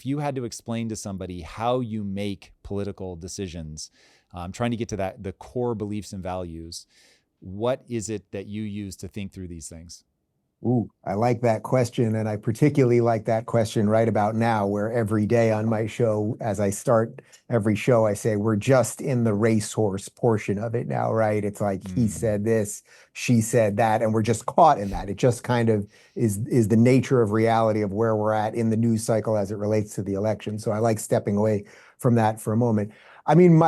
if you had to explain to somebody how you make political decisions, trying to get to the core beliefs and values, what is it that you use to think through these things? Ooh, I like that question. And I particularly like that question right about now, where every day on my show, as I start every show, I say, we're just in the racehorse portion of it now, right? It's like he said this, she said that, and we're just caught in that. It just kind of is the nature of reality of where we're at in the news cycle as it relates to the election. So I like stepping away from that for a moment. I mean,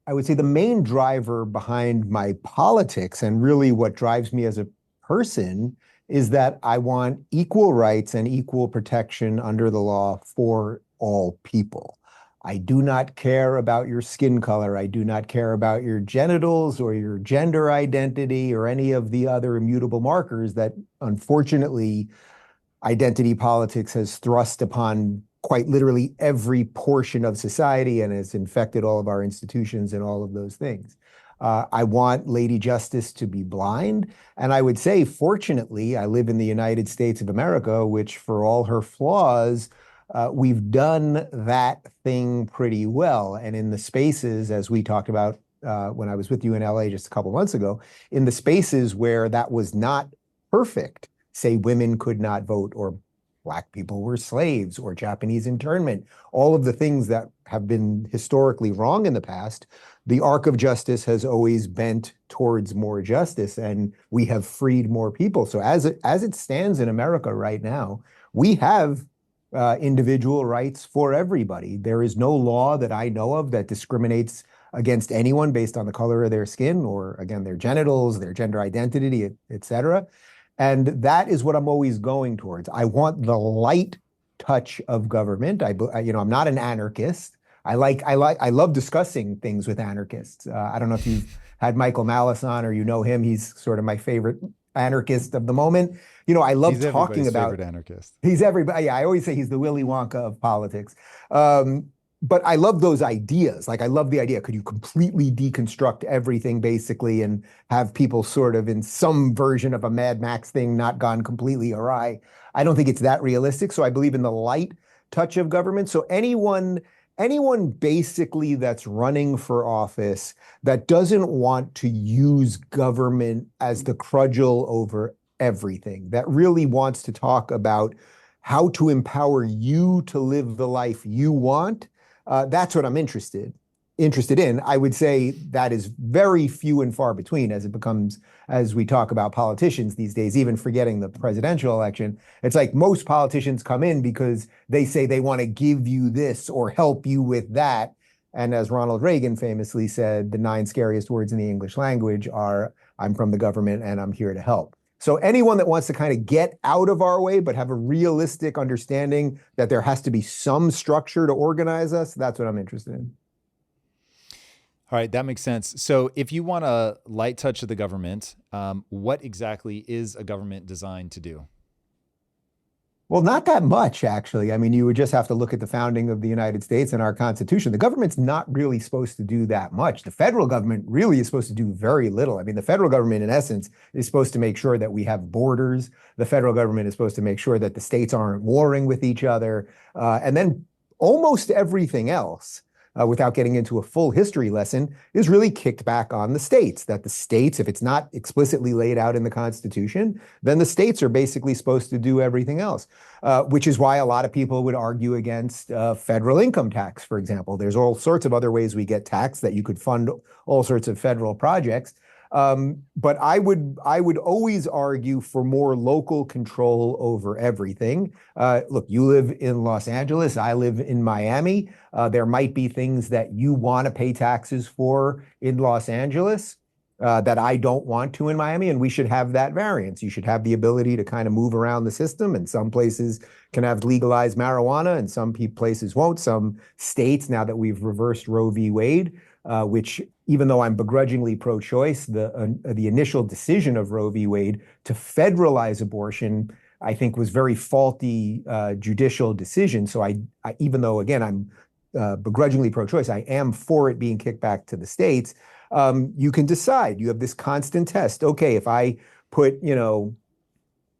I would say the main driver behind my politics and really what drives me as a person is that I want equal rights and equal protection under the law for all people. I do not care about your skin color. I do not care about your genitals or your gender identity or any of the other immutable markers that, unfortunately, identity politics has thrust upon quite literally every portion of society and has infected all of our institutions and all of those things. I want Lady Justice to be blind. And I would say, fortunately, I live in the United States of America, which for all her flaws, we've done that thing pretty well. And in the spaces, as we talked about when I was with you in LA just a couple months ago, in the spaces where that was not perfect, say women could not vote or Black people were slaves or Japanese internment, all of the things that have been historically wrong in the past, the arc of justice has always bent towards more justice, and we have freed more people. So as it stands in America right now, we have individual rights for everybody. There is no law that I know of that discriminates against anyone based on the color of their skin or, again, their genitals, their gender identity, et cetera. And that is what I'm always going towards. I want the light touch of government. I'm not an anarchist. I love discussing things with anarchists. I don't know if you've had Michael Malice on or you know him. He's sort of my favorite anarchist of the moment. I love talking about. Favorite anarchist. He's everybody. Yeah, I always say he's the Willy Wonka of politics. But I love those ideas. Like, I love the idea. Could you completely deconstruct everything, basically, and have people sort of in some version of a Mad Max thing not gone completely awry? I don't think it's that realistic. So I believe in the light touch of government. So anyone basically that's running for office that doesn't want to use government as the cudgel over everything, that really wants to talk about how to empower you to live the life you want, that's what I'm interested in. I would say that is very few and far between as we talk about politicians these days, even forgetting the presidential election. It's like most politicians come in because they say they want to give you this or help you with that. And as Ronald Reagan famously said, the 9 scariest words in the English language are, I'm from the government and I'm here to help. So anyone that wants to kind of get out of our way, but have a realistic understanding that there has to be some structure to organize us, that's what I'm interested in. All right, that makes sense. So if you want a light touch of the government, what exactly is a government designed to do? Well, not that much, actually. I mean, you would just have to look at the founding of the United States and our Constitution. The government's not really supposed to do that much. The federal government really is supposed to do very little. I mean, the federal government, in essence, is supposed to make sure that we have borders. The federal government is supposed to make sure that the states aren't warring with each other. And then almost everything else, without getting into a full history lesson, is really kicked back on the states. That the states, if it's not explicitly laid out in the Constitution, then the states are basically supposed to do everything else, which is why a lot of people would argue against federal income tax, for example. There's all sorts of other ways we get taxed that you could fund all sorts of federal projects. But I would always argue for more local control over everything. Look, you live in Los Angeles, I live in Miami. There might be things that you want to pay taxes for in Los Angeles that I don't want to in Miami, and we should have that variance. You should have the ability to kind of move around the system, and some places can have legalized marijuana and some places won't. Some states, now that we've reversed Roe v. Wade, which, even though I'm begrudgingly pro-choice, the initial decision of Roe v. Wade to federalize abortion, I think, was very faulty judicial decision. So I even though, again, I'm begrudgingly pro-choice, I am for it being kicked back to the states. You can decide. You have this constant test. Okay, if I put,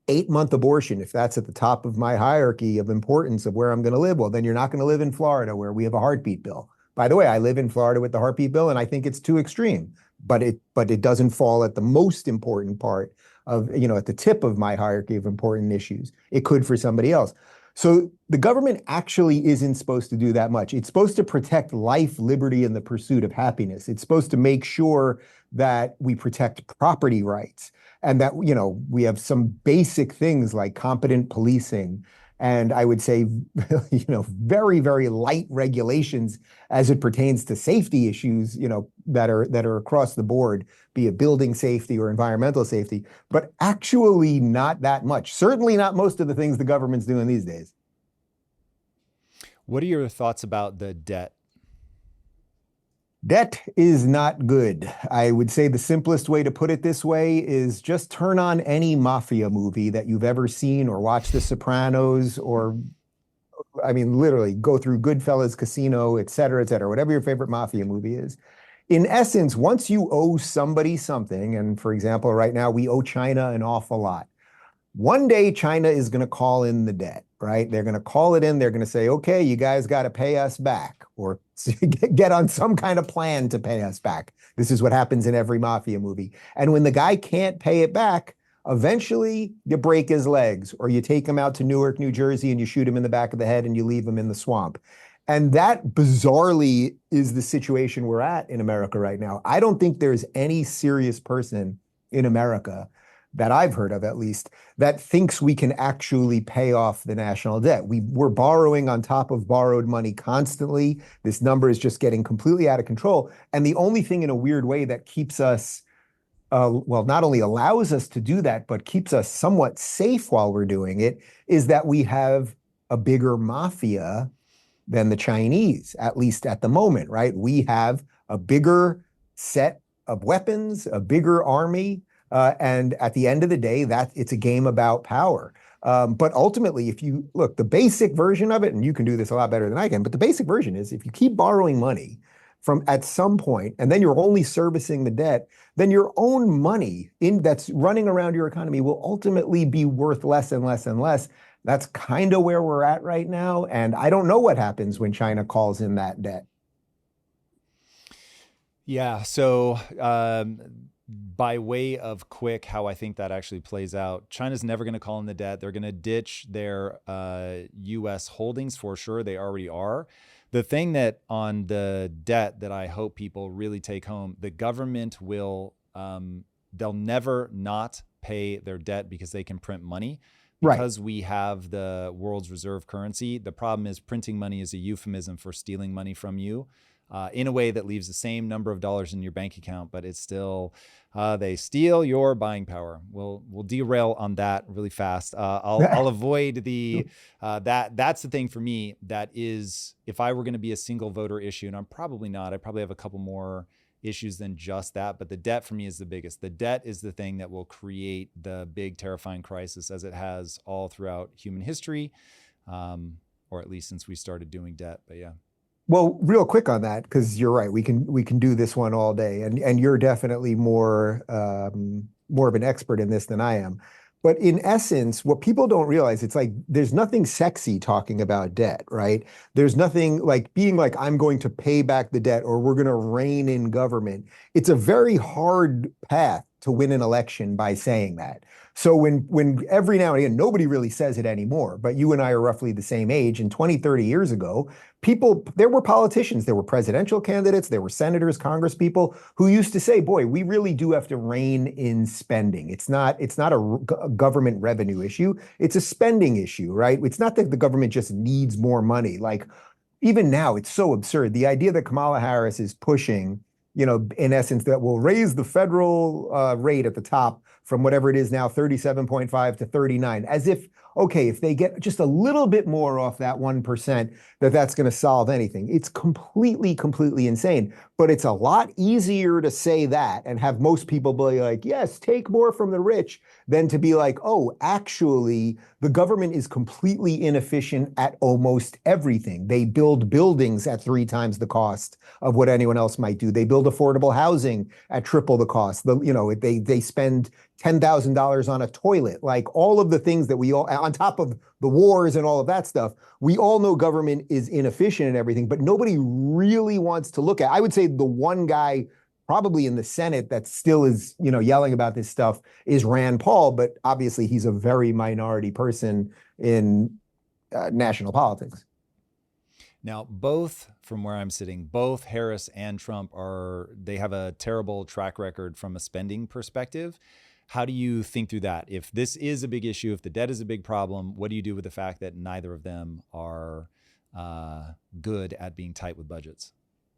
8-month abortion, if that's at the top of my hierarchy of importance of where I'm going to live, well, then you're not going to live in Florida where we have a heartbeat bill. By the way, I live in Florida with the heartbeat bill, and I think it's too extreme, but it doesn't fall at the most important part of, at the tip of my hierarchy of important issues. It could for somebody else. So the government actually isn't supposed to do that much. It's supposed to protect life, liberty, and the pursuit of happiness. It's supposed to make sure that we protect property rights and that, we have some basic things like competent policing. And I would say, very, very light regulations as it pertains to safety issues, that are across the board, be it building safety or environmental safety, but actually not that much. Certainly not most of the things the government's doing these days. What are your thoughts about the debt? Debt is not good. I would say the simplest way to put it this way is just turn on any mafia movie that you've ever seen or watch The Sopranos or, literally go through Goodfellas, Casino, et cetera, whatever your favorite mafia movie is. In essence, once you owe somebody something, and for example, right now we owe China an awful lot. One day China is going to call in the debt, right? They're going to call it in. They're going to say, okay, you guys got to pay us back or get on some kind of plan to pay us back. This is what happens in every mafia movie. And when the guy can't pay it back, eventually you break his legs or you take him out to Newark, New Jersey, and you shoot him in the back of the head and you leave him in the swamp. And that bizarrely is the situation we're at in America right now. I don't think there's any serious person in America that I've heard of, at least, that thinks we can actually pay off the national debt. We're borrowing on top of borrowed money constantly. This number is just getting completely out of control. And the only thing in a weird way that keeps us, not only allows us to do that, but keeps us somewhat safe while we're doing it, is that we have a bigger mafia than the Chinese, at least at the moment, right? We have a bigger set of weapons, a bigger army, and at the end of the day, it's a game about power. But ultimately, if you look, the basic version of it, and you can do this a lot better than I can, but the basic version is if you keep borrowing money from at some point, and then you're only servicing the debt, then your own money that's running around your economy will ultimately be worth less and less and less. That's kind of where we're at right now. And I don't know what happens when China calls in that debt. Yeah. So, by way of quick, how I think that actually plays out, China's never going to call in the debt. They're going to ditch their U.S. holdings for sure. They already are. The thing that on the debt that I hope people really take home, the government will, they'll never not pay their debt because they can print money. Because we have the world's reserve currency. The problem is printing money is a euphemism for stealing money from you. In a way that leaves the same number of dollars in your bank account, but it's still, they steal your buying power. We'll derail on that really fast. I'll avoid that's the thing for me. That is, if I were going to be a single voter issue, and I'm probably not, I probably have a couple more issues than just that, but the debt for me is the biggest. The debt is the thing that will create the big terrifying crisis as it has all throughout human history, or at least since we started doing debt. But yeah. Well, real quick on that, because you're right, we can do this one all day, and you're definitely more of an expert in this than I am. But in essence, what people don't realize, it's like there's nothing sexy talking about debt, right? There's nothing like being like, I'm going to pay back the debt or we're going to rein in government. It's a very hard path to win an election by saying that. So when every now and again, nobody really says it anymore, but you and I are roughly the same age, and 20, 30 years ago, there were politicians, there were presidential candidates, there were senators, Congress people who used to say, boy, we really do have to rein in spending. It's not a government revenue issue. It's a spending issue, right? It's not that the government just needs more money. Like even now, it's so absurd. The idea that Kamala Harris is pushing, in essence, that will raise the federal rate at the top from whatever it is now, 37.5 to 39, as if, okay, if they get just a little bit more off that 1%, that's going to solve anything. It's completely, completely insane. But it's a lot easier to say that and have most people be like, yes, take more from the rich, than to be like, oh, actually, the government is completely inefficient at almost everything. They build buildings at 3 times the cost of what anyone else might do. They build affordable housing at triple the cost. They spend $10,000 on a toilet, like all of the things that we all, on top of the wars and all of that stuff, we all know government is inefficient and everything, but nobody really wants to look at. I would say the one guy probably in the Senate that still is, yelling about this stuff is Rand Paul, but obviously he's a very minority person in national politics. Now, both, from where I'm sitting, both Harris and Trump they have a terrible track record from a spending perspective. How do you think through that? If this is a big issue, if the debt is a big problem, what do you do with the fact that neither of them are good at being tight with budgets?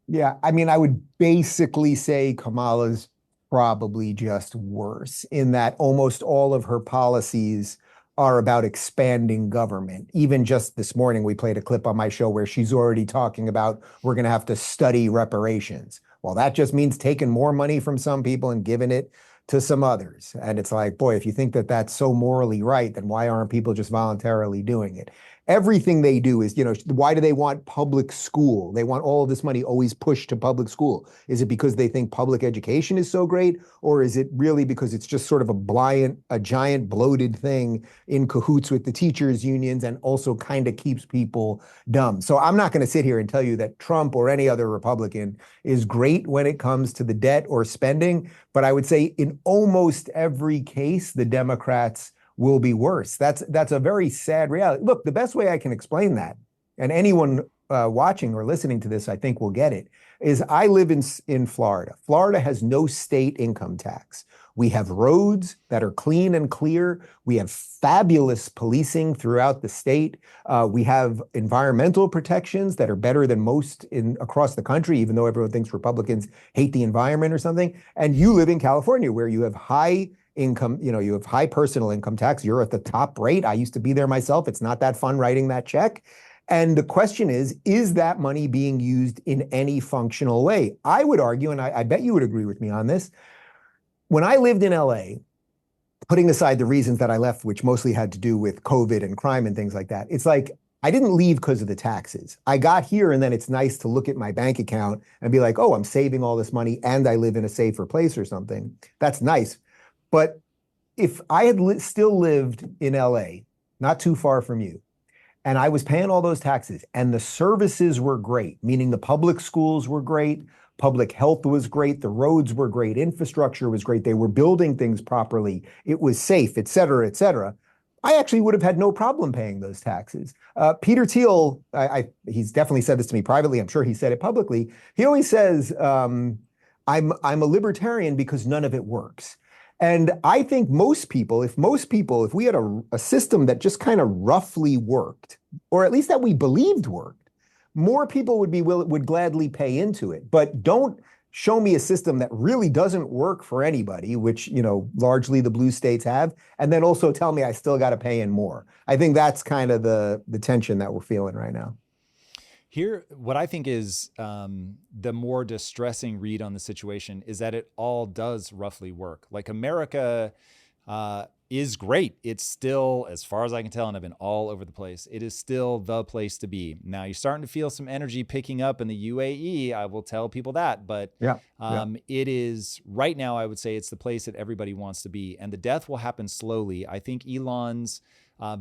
Yeah, I mean, I would basically say Kamala's probably just worse in that almost all of her policies are about expanding government. Even just this morning, we played a clip on my show where she's already talking about we're going to have to study reparations. Well, that just means taking more money from some people and giving it to some others. And it's like, boy, if you think that that's so morally right, then why aren't people just voluntarily doing it? Everything they do is, why do they want public school? They want all of this money always pushed to public school. Is it because they think public education is so great? Or is it really because it's just sort of a giant bloated thing in cahoots with the teachers' unions and also kind of keeps people dumb? So I'm not going to sit here and tell you that Trump or any other Republican is great when it comes to the debt or spending. But I would say in almost every case, the Democrats will be worse. That's a very sad reality. Look, the best way I can explain that, and anyone watching or listening to this, I think will get it, is I live in Florida. Florida has no state income tax. We have roads that are clean and clear. We have fabulous policing throughout the state. We have environmental protections that are better than most across the country, even though everyone thinks Republicans hate the environment or something. And you live in California where you have high income, you have high personal income tax. You're at the top rate. I used to be there myself. It's not that fun writing that check. And the question is that money being used in any functional way? I would argue, and I bet you would agree with me on this, when I lived in LA, putting aside the reasons that I left, which mostly had to do with COVID and crime and things like that, it's like, I didn't leave because of the taxes. I got here and then it's nice to look at my bank account and be like, oh, I'm saving all this money and I live in a safer place or something. That's nice. But if I had still lived in LA, not too far from you, and I was paying all those taxes and the services were great, meaning the public schools were great, public health was great, the roads were great, infrastructure was great, they were building things properly, it was safe, et cetera, I actually would have had no problem paying those taxes. Peter Thiel, he's definitely said this to me privately, I'm sure he said it publicly, he always says, I'm a libertarian because none of it works. And I think if we had a system that just kind of roughly worked, or at least that we believed worked, more people would gladly pay into it. But don't show me a system that really doesn't work for anybody, which, largely the blue states have, and then also tell me I still got to pay in more. I think that's kind of the tension that we're feeling right now. Here, what I think is the more distressing read on the situation is that it all does roughly work. Like America is great. It's still, as far as I can tell, and I've been all over the place, it is still the place to be. Now you're starting to feel some energy picking up in the UAE. I will tell people that, but it is right now, I would say it's the place that everybody wants to be. And the death will happen slowly. I think Elon's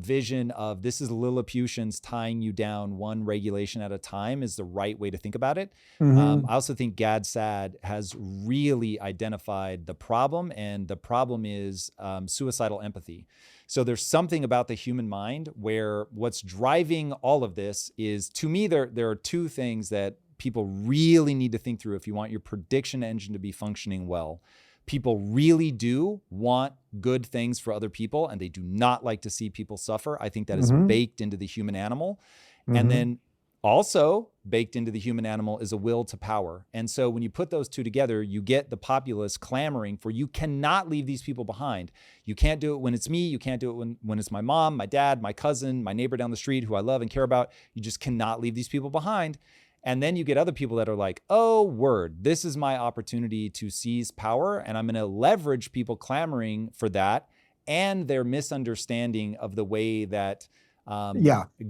vision of this is Lilliputians tying you down one regulation at a time is the right way to think about it. I also think Gad Saad has really identified the problem, and the problem is suicidal empathy. So there's something about the human mind where what's driving all of this is, to me, there are two things that people really need to think through if you want your prediction engine to be functioning well. People really do want good things for other people, and they do not like to see people suffer. I think that is baked into the human animal. And then also baked into the human animal is a will to power. And so when you put those two together, you get the populace clamoring for, you cannot leave these people behind. You can't do it when it's me. You can't do it when it's my mom, my dad, my cousin, my neighbor down the street who I love and care about. You just cannot leave these people behind. And then you get other people that are like, oh, word, this is my opportunity to seize power, and I'm going to leverage people clamoring for that and their misunderstanding of the way that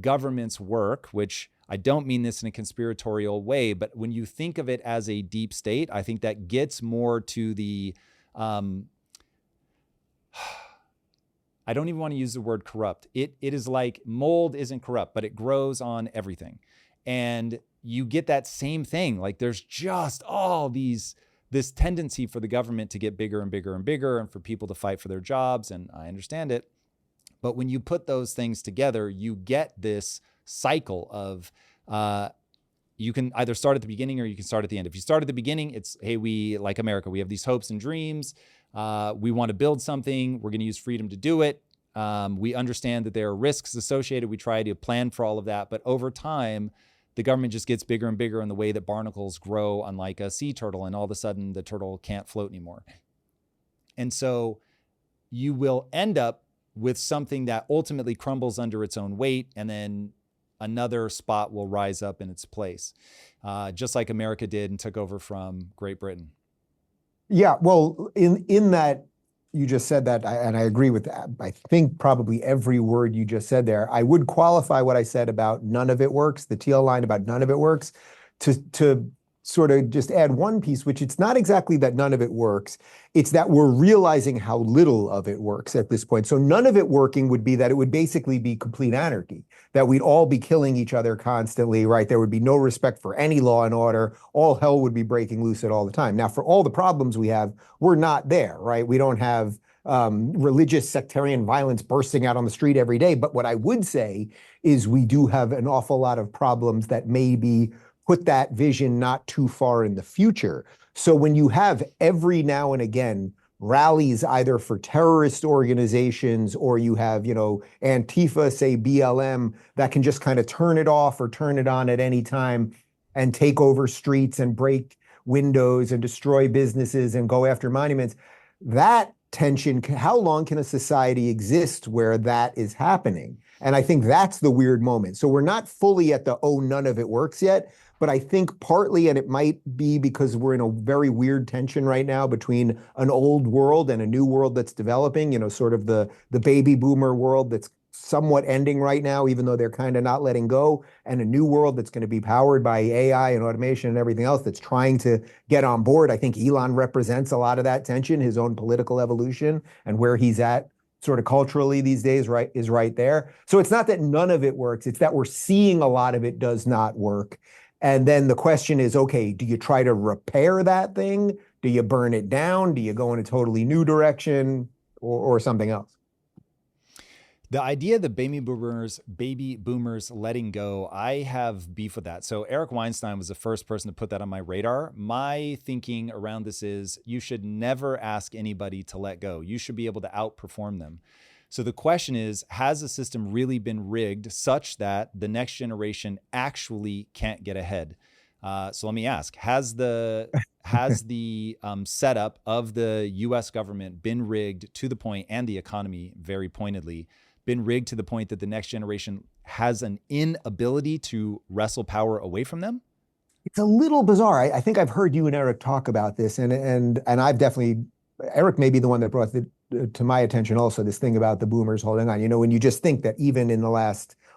governments work, which I don't mean this in a conspiratorial way, but when you think of it as a deep state, I think that gets more to the I don't even want to use the word corrupt. It is like mold isn't corrupt, but it grows on everything. And you get that same thing. Like there's just all this tendency for the government to get bigger and bigger and bigger and for people to fight for their jobs. And I understand it. But when you put those things together, you get this cycle of you can either start at the beginning or you can start at the end. If you start at the beginning, it's, hey, we, like America, we have these hopes and dreams. We want to build something. We're going to use freedom to do it. We understand that there are risks associated. We try to plan for all of that. But over time, the government just gets bigger and bigger in the way that barnacles grow on like a sea turtle. And all of a sudden, the turtle can't float anymore. And so you will end up with something that ultimately crumbles under its own weight. And then another spot will rise up in its place, just like America did and took over from Great Britain. Yeah, well, in that you just said that, and I agree with that. I think probably every word you just said there. I would qualify what I said about none of it works, the TL line about none of it works, to sort of just add one piece, which it's not exactly that none of it works. It's that we're realizing how little of it works at this point. So none of it working would be that it would basically be complete anarchy, that we'd all be killing each other constantly, right? There would be no respect for any law and order. All hell would be breaking loose at all the time. Now, for all the problems we have, we're not there, right? We don't have religious sectarian violence bursting out on the street every day. But what I would say is we do have an awful lot of problems that maybe put that vision not too far in the future. So when you have every now and again rallies either for terrorist organizations or you have, Antifa, say BLM, that can just kind of turn it off or turn it on at any time and take over streets and break windows and destroy businesses and go after monuments, that tension, how long can a society exist where that is happening? And I think that's the weird moment. So we're not fully at the, oh, none of it works yet. But I think partly, and it might be because we're in a very weird tension right now between an old world and a new world that's developing, sort of the baby boomer world that's somewhat ending right now, even though they're kind of not letting go, and a new world that's going to be powered by AI and automation and everything else that's trying to get on board. I think Elon represents a lot of that tension, his own political evolution and where he's at sort of culturally these days, right, is right there. So it's not that none of it works, it's that we're seeing a lot of it does not work. And then the question is, okay, do you try to repair that thing? Do you burn it down? Do you go in a totally new direction or something else? The idea that baby boomers letting go, I have beef with that. So Eric Weinstein was the first person to put that on my radar. My thinking around this is you should never ask anybody to let go. You should be able to outperform them. So the question is, has the system really been rigged such that the next generation actually can't get ahead? So let me ask, has the setup of the US government been rigged to the point, and the economy very pointedly, been rigged to the point that the next generation has an inability to wrestle power away from them? It's a little bizarre. I think I've heard you and Eric talk about this, and I've definitely, Eric may be the one that brought to my attention also this thing about the boomers holding on. When you just think that even in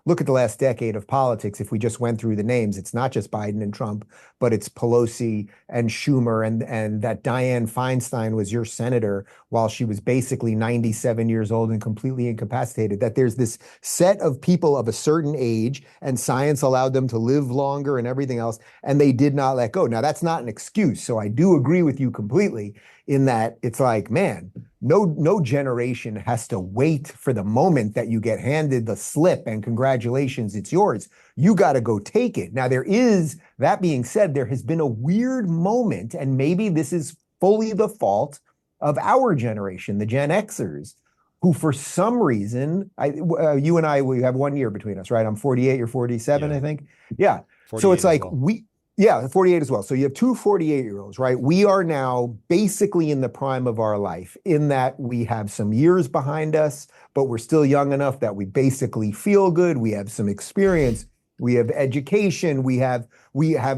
look at the last decade of politics, if we just went through the names, it's not just Biden and Trump, but it's Pelosi and Schumer, and that Dianne Feinstein was your senator while she was basically 97 years old and completely incapacitated, that there's this set of people of a certain age and science allowed them to live longer and everything else, and they did not let go. Now, that's not an excuse. So I do agree with you completely in that it's like, man, no generation has to wait for the moment that you get handed the slip and congratulations, it's yours. You got to go take it. Now, that being said, there has been a weird moment, and maybe this is fully the fault of our generation, the Gen Xers, who for some reason, you and I, we have 1 year between us, right? I'm 48, you're 47, yeah. I think. Yeah. So it's like yeah, 48 as well. So you have two 48-year-olds, right? We are now basically in the prime of our life in that we have some years behind us, but we're still young enough that we basically feel good. We have some experience. We have education. We have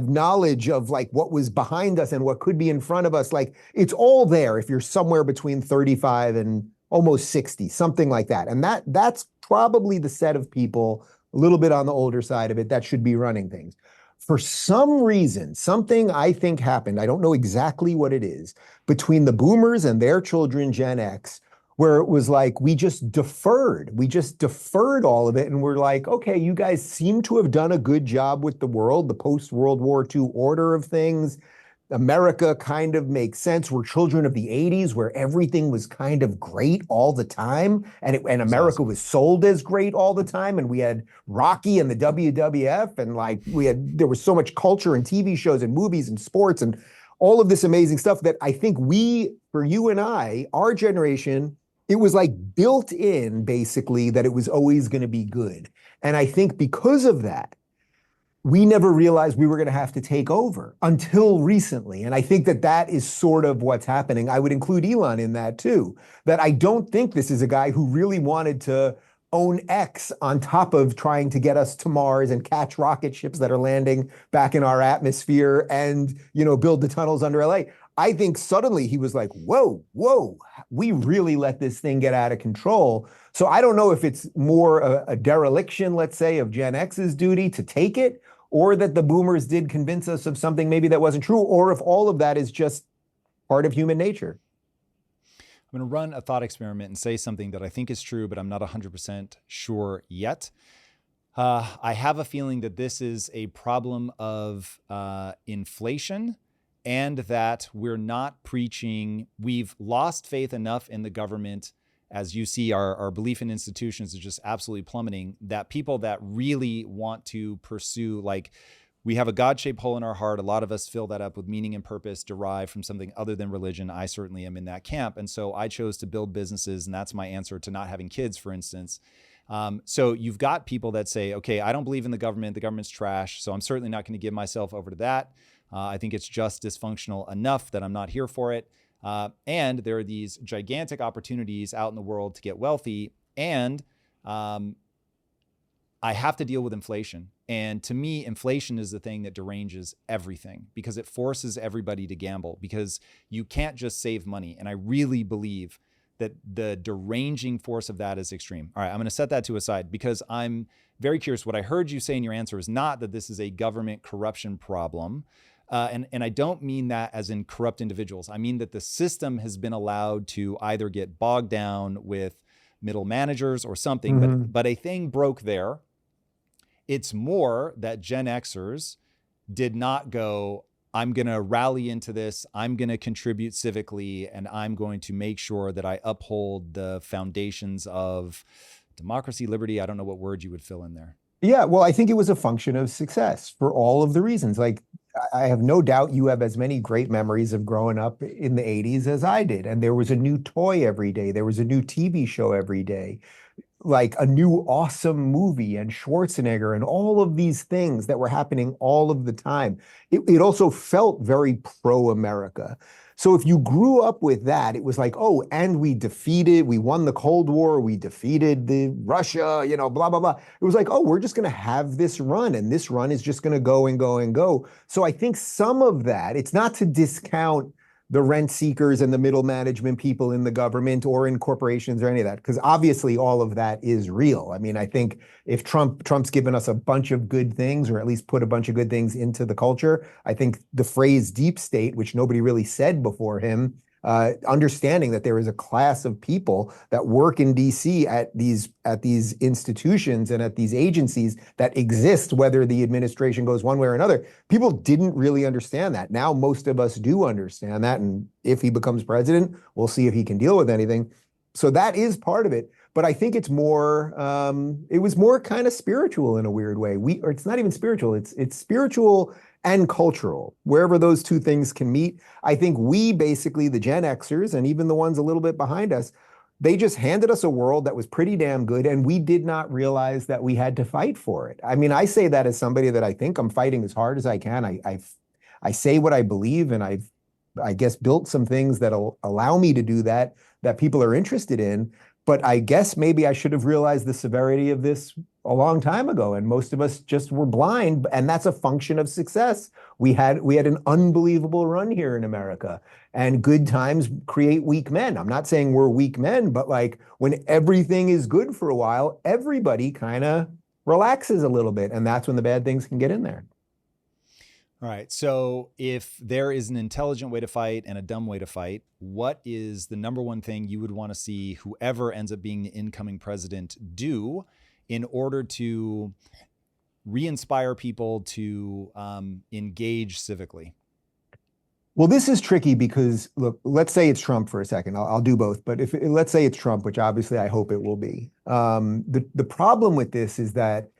knowledge of like what was behind us and what could be in front of us. Like it's all there if you're somewhere between 35 and almost 60, something like that. And that's probably the set of people a little bit on the older side of it that should be running things. For some reason, something I think happened, I don't know exactly what it is, between the boomers and their children, Gen X, where it was like we just deferred. We just deferred all of it. And we're like, okay, you guys seem to have done a good job with the world, the post-World War II order of things. America kind of makes sense. We're children of the 80s where everything was kind of great all the time. And America awesome. was sold as great all the time. And we had Rocky and the WWF. And like there was so much culture and TV shows and movies and sports and all of this amazing stuff that I think for you and I, our generation, it was like built in basically that it was always going to be good. And I think because of that, we never realized we were going to have to take over until recently. And I think that is sort of what's happening. I would include Elon in that too, that I don't think this is a guy who really wanted to own X on top of trying to get us to Mars and catch rocket ships that are landing back in our atmosphere and, build the tunnels under LA. I think suddenly he was like, whoa, we really let this thing get out of control. So I don't know if it's more a dereliction, let's say, of Gen X's duty to take it, or that the boomers did convince us of something maybe that wasn't true, or if all of that is just part of human nature. I'm going to run a thought experiment and say something that I think is true, but I'm not 100% sure yet. I have a feeling that this is a problem of inflation, and that we're not preaching. We've lost faith enough in the government. As you see, our belief in institutions is just absolutely plummeting, that people that really want to pursue, like, we have a God-shaped hole in our heart. A lot of us fill that up with meaning and purpose derived from something other than religion. I certainly am in that camp. And so I chose to build businesses, and that's my answer to not having kids, for instance. So you've got people that say, okay, I don't believe in the government. The government's trash. So I'm certainly not going to give myself over to that. I think it's just dysfunctional enough that I'm not here for it. And there are these gigantic opportunities out in the world to get wealthy. And I have to deal with inflation. And to me, inflation is the thing that deranges everything, because it forces everybody to gamble, because you can't just save money. And I really believe that the deranging force of that is extreme. All right, I'm going to set that to a side, because I'm very curious. What I heard you say in your answer is not that this is a government corruption problem. And I don't mean that as in corrupt individuals. I mean that the system has been allowed to either get bogged down with middle managers or something, Mm-hmm. but a thing broke there. It's more that Gen Xers did not go, I'm going to rally into this, I'm going to contribute civically, and I'm going to make sure that I uphold the foundations of democracy, liberty. I don't know what word you would fill in there. Yeah, well, I think it was a function of success for all of the reasons. Like, I have no doubt you have as many great memories of growing up in the 80s as I did. And there was a new toy every day. There was a new TV show every day, like a new awesome movie, and Schwarzenegger and all of these things that were happening all of the time. It also felt very pro-America. So if you grew up with that, it was like, oh, and we won the Cold War, we defeated the Russia, blah, blah, blah. It was like, oh, we're just going to have this run, and this run is just going to go and go and go. So I think some of that, it's not to discount the rent seekers and the middle management people in the government or in corporations or any of that, because obviously all of that is real. I mean, I think if Trump's given us a bunch of good things, or at least put a bunch of good things into the culture, I think the phrase deep state, which nobody really said before him, understanding that there is a class of people that work in DC at these institutions and at these agencies that exist, whether the administration goes one way or another. People didn't really understand that. Now most of us do understand that, and if he becomes president, we'll see if he can deal with anything. So that is part of it. But I think it's more, it was more kind of spiritual in a weird way. Or it's not even spiritual, it's spiritual and cultural, wherever those two things can meet. I think we basically, the Gen Xers, and even the ones a little bit behind us, they just handed us a world that was pretty damn good, and we did not realize that we had to fight for it. I mean, I say that as somebody that I think I'm fighting as hard as I can. I say what I believe, and I guess built some things that'll allow me to do that people are interested in. But I guess maybe I should have realized the severity of this a long time ago, and most of us just were blind, and that's a function of success. We had an unbelievable run here in America, and good times create weak men. I'm not saying we're weak men, but like when everything is good for a while, everybody kind of relaxes a little bit, and that's when the bad things can get in there. All right. So if there is an intelligent way to fight and a dumb way to fight, what is the number one thing you would want to see whoever ends up being the incoming president do in order to re-inspire people to engage civically? Well, this is tricky because look, let's say it's Trump for a second. I'll do both, but if let's say it's Trump, which obviously I hope it will be. The problem with this is that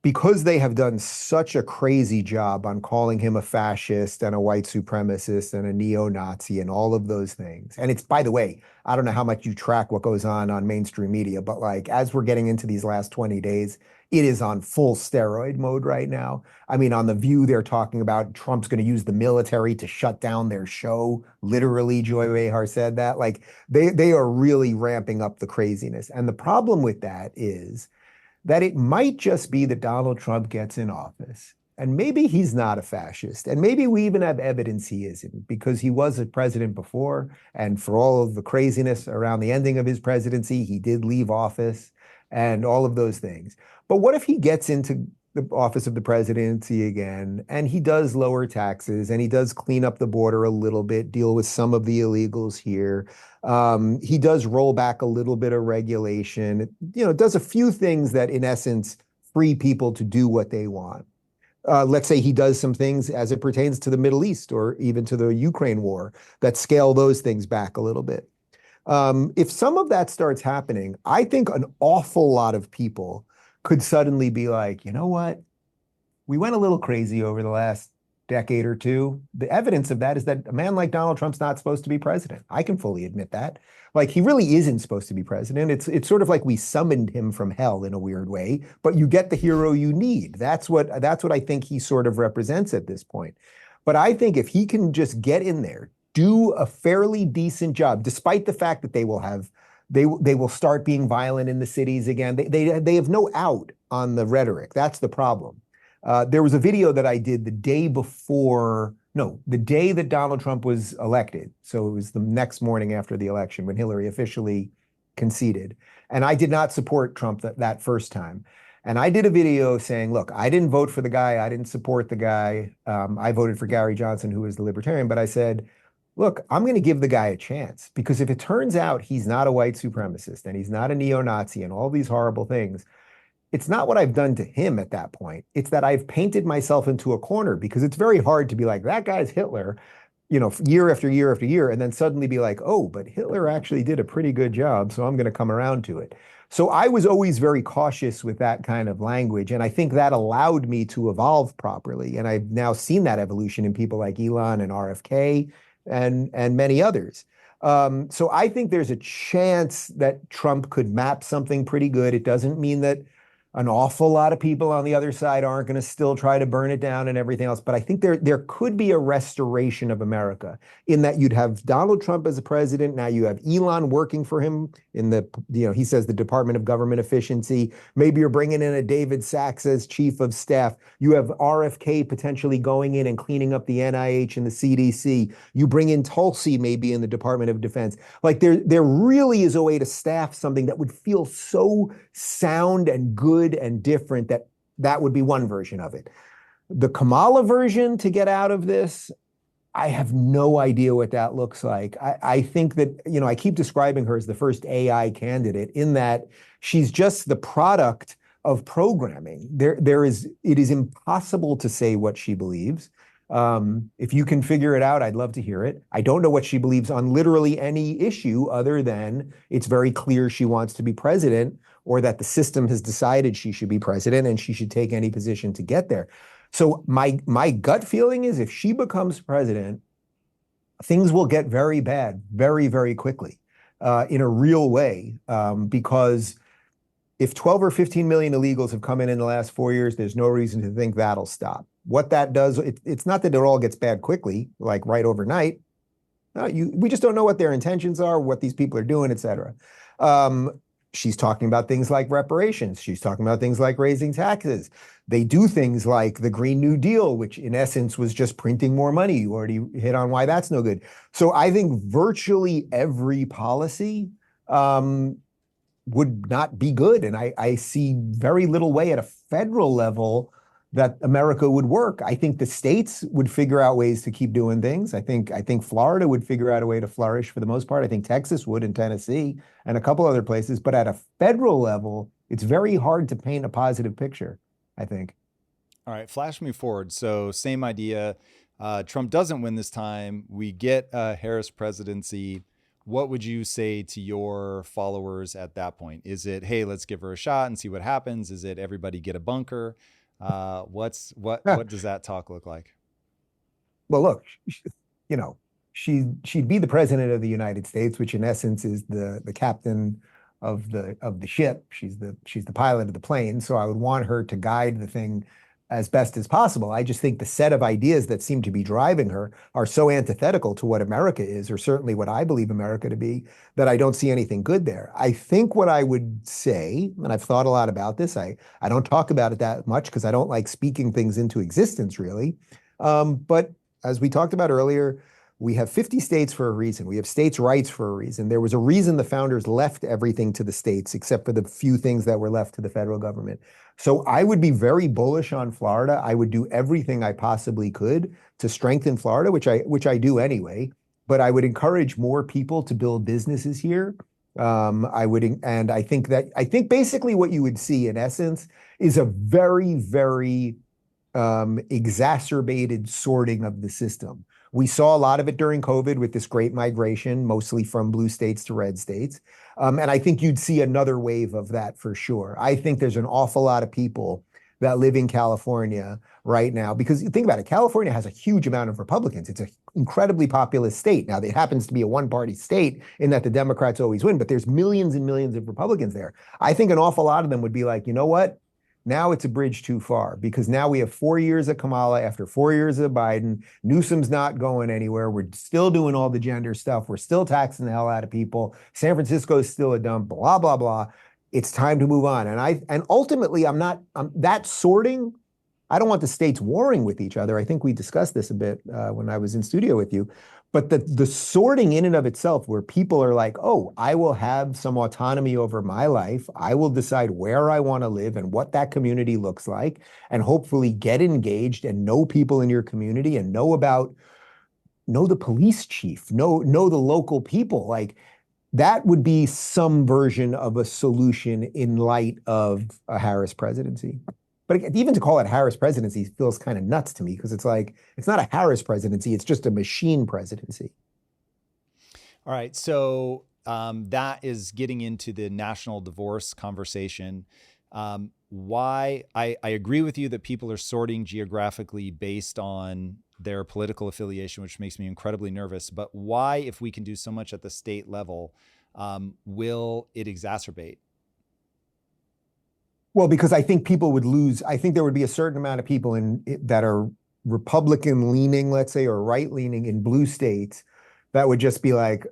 because they have done such a crazy job on calling him a fascist and a white supremacist and a neo-Nazi and all of those things. And it's, by the way, I don't know how much you track what goes on mainstream media, but like as we're getting into these last 20 days, it is on full steroid mode right now. I mean, on The View, they're talking about Trump's going to use the military to shut down their show. Literally, Joy Behar said that. Like they are really ramping up the craziness. And the problem with that is that it might just be that Donald Trump gets in office and maybe he's not a fascist. And maybe we even have evidence he isn't because he was a president before. And for all of the craziness around the ending of his presidency, he did leave office and all of those things. But what if he gets into the office of the presidency again and he does lower taxes and he does clean up the border a little bit, deal with some of the illegals here. He does roll back a little bit of regulation, does a few things that in essence free people to do what they want. Let's say he does some things as it pertains to the Middle East or even to the Ukraine war that scale those things back a little bit. If some of that starts happening, I think an awful lot of people could suddenly be like, you know what? We went a little crazy over the last decade or two. The evidence of that is that a man like Donald Trump's not supposed to be president. I can fully admit that. Like he really isn't supposed to be president. It's sort of like we summoned him from hell in a weird way, but you get the hero you need. That's what I think he sort of represents at this point. But I think if he can just get in there, do a fairly decent job, despite the fact that they will start being violent in the cities again. They have no out on the rhetoric. That's the problem. There was a video that I did the day that Donald Trump was elected. So it was the next morning after the election when Hillary officially conceded. And I did not support Trump that first time. And I did a video saying, look, I didn't vote for the guy. I didn't support the guy. I voted for Gary Johnson, who was the libertarian. But I said, look, I'm going to give the guy a chance because if it turns out he's not a white supremacist and he's not a neo-Nazi and all these horrible things, it's not what I've done to him at that point. It's that I've painted myself into a corner because it's very hard to be like, that guy's Hitler, year after year after year, and then suddenly be like, oh, but Hitler actually did a pretty good job, so I'm going to come around to it. So I was always very cautious with that kind of language, and I think that allowed me to evolve properly. And I've now seen that evolution in people like Elon and RFK and many others. So I think there's a chance that Trump could map something pretty good. It doesn't mean that an awful lot of people on the other side aren't going to still try to burn it down and everything else. But I think there could be a restoration of America in that you'd have Donald Trump as a president. Now you have Elon working for him in he says the Department of Government Efficiency. Maybe you're bringing in a David Sachs as chief of staff. You have RFK potentially going in and cleaning up the NIH and the CDC. You bring in Tulsi maybe in the Department of Defense. Like there really is a way to staff something that would feel so sound and good and different that would be one version of it. The Kamala version to get out of this, I have no idea what that looks like. I think that, I keep describing her as the first AI candidate in that she's just the product of programming. It is impossible to say what she believes. If you can figure it out, I'd love to hear it. I don't know what she believes on literally any issue other than it's very clear she wants to be president or that the system has decided she should be president and she should take any position to get there. So my gut feeling is if she becomes president, things will get very bad very, very quickly in a real way because if 12 or 15 million illegals have come in the last 4 years, there's no reason to think that'll stop. What that does, it's not that it all gets bad quickly, like right overnight. We just don't know what their intentions are, what these people are doing, et cetera. She's talking about things like reparations. She's talking about things like raising taxes. They do things like the Green New Deal, which in essence was just printing more money. You already hit on why that's no good. So I think virtually every policy would not be good. And I see very little way at a federal level that America would work. I think the states would figure out ways to keep doing things. I think Florida would figure out a way to flourish for the most part. I think Texas would, and Tennessee and a couple other places. But at a federal level, it's very hard to paint a positive picture, I think. All right, flash me forward. So same idea. Trump doesn't win this time. We get a Harris presidency. What would you say to your followers at that point? Is it, hey, let's give her a shot and see what happens? Is it everybody get a bunker? What does that talk look like? Well, look, you know, she'd be the president of the United States, which in essence is the captain of the ship. She's the pilot of the plane. So I would want her to guide the thing as best as possible. I just think the set of ideas that seem to be driving her are so antithetical to what America is, or certainly what I believe America to be, that I don't see anything good there. I think what I would say, and I've thought a lot about this, I don't talk about it that much because I don't like speaking things into existence, really. But as we talked about earlier, we have 50 states for a reason. We have states' rights for a reason. There was a reason the founders left everything to the states, except for the few things that were left to the federal government. So I would be very bullish on Florida. I would do everything I possibly could to strengthen Florida, which I do anyway. But I would encourage more people to build businesses here. I think basically what you would see in essence is a very, very exacerbated sorting of the system. We saw a lot of it during COVID with this great migration, mostly from blue states to red states. And I think you'd see another wave of that for sure. I think there's an awful lot of people that live in California right now, because think about it, California has a huge amount of Republicans. It's an incredibly populous state. Now, it happens to be a one-party state in that the Democrats always win, but there's millions and millions of Republicans there. I think an awful lot of them would be like, you know what? Now it's a bridge too far, because now we have 4 years of Kamala after 4 years of Biden. Newsom's not going anywhere. We're still doing all the gender stuff. We're still taxing the hell out of people. San Francisco is still a dump, blah, blah, blah. It's time to move on. And ultimately, that sorting, I don't want the states warring with each other. I think we discussed this a bit when I was in studio with you. But the sorting in and of itself, where people are like, oh, I will have some autonomy over my life. I will decide where I want to live and what that community looks like, and hopefully get engaged and know people in your community and know the police chief, know the local people. Like, that would be some version of a solution in light of a Harris presidency. But even to call it Harris presidency feels kind of nuts to me, because it's like, it's not a Harris presidency, it's just a machine presidency. All right. So that is getting into the national divorce conversation. Why I agree with you that people are sorting geographically based on their political affiliation, which makes me incredibly nervous. But why, if we can do so much at the state level, will it exacerbate? Well, because I think people would lose. I think there would be a certain amount of people that are Republican leaning, let's say, or right leaning in blue states, that would just be like,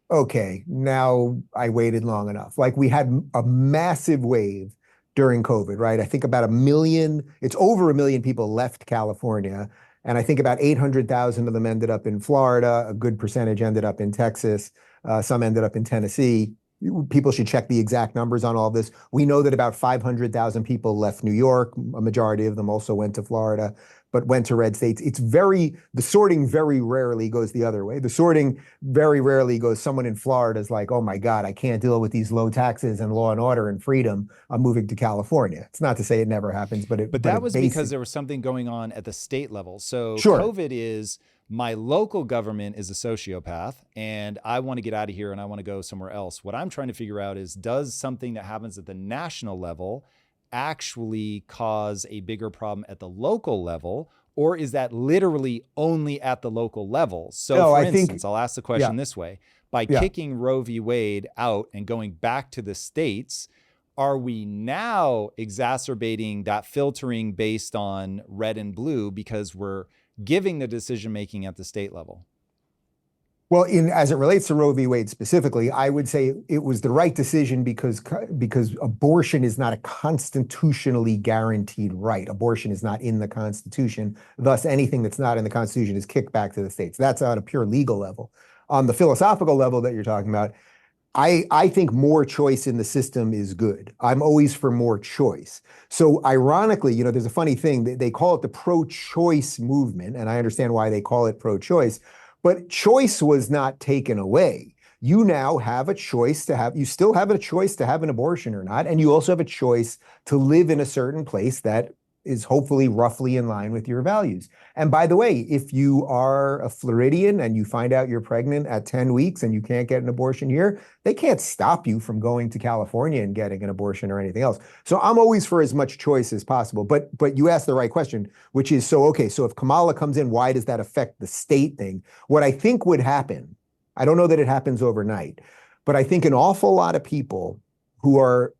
okay, now I waited long enough. Like, we had a massive wave during COVID, right? I think about 1 million, it's over 1 million people left California. And I think about 800,000 of them ended up in Florida. A good percentage ended up in Texas. Some ended up in Tennessee. People should check the exact numbers on all this. We know that about 500,000 people left New York. A majority of them also went to Florida, but went to red states. The sorting very rarely goes the other way. The sorting very rarely goes, someone in Florida is like, oh my God, I can't deal with these low taxes and law and order and freedom. I'm moving to California. It's not to say it never happens, but that was because there was something going on at the state level. So sure. COVID is, my local government is a sociopath and I want to get out of here and I want to go somewhere else. What I'm trying to figure out is, does something that happens at the national level actually cause a bigger problem at the local level? Or is that literally only at the local level? So for instance, I'll ask the question this way. By kicking Roe v. Wade out and going back to the states, are we now exacerbating that filtering based on red and blue because we're giving the decision-making at the state level? Well, as it relates to Roe v. Wade specifically, I would say it was the right decision because abortion is not a constitutionally guaranteed right. Abortion is not in the Constitution. Thus, anything that's not in the Constitution is kicked back to the states. That's on a pure legal level. On the philosophical level that you're talking about, I think more choice in the system is good. I'm always for more choice. So ironically, there's a funny thing. They call it the pro-choice movement, and I understand why they call it pro-choice, but choice was not taken away. You now have a choice you still have a choice to have an abortion or not, and you also have a choice to live in a certain place that is hopefully roughly in line with your values. And by the way, if you are a Floridian and you find out you're pregnant at 10 weeks and you can't get an abortion here, they can't stop you from going to California and getting an abortion or anything else. So I'm always for as much choice as possible. But you asked the right question, which is, so if Kamala comes in, why does that affect the state thing? What I think would happen, I don't know that it happens overnight, but I think an awful lot of people who are,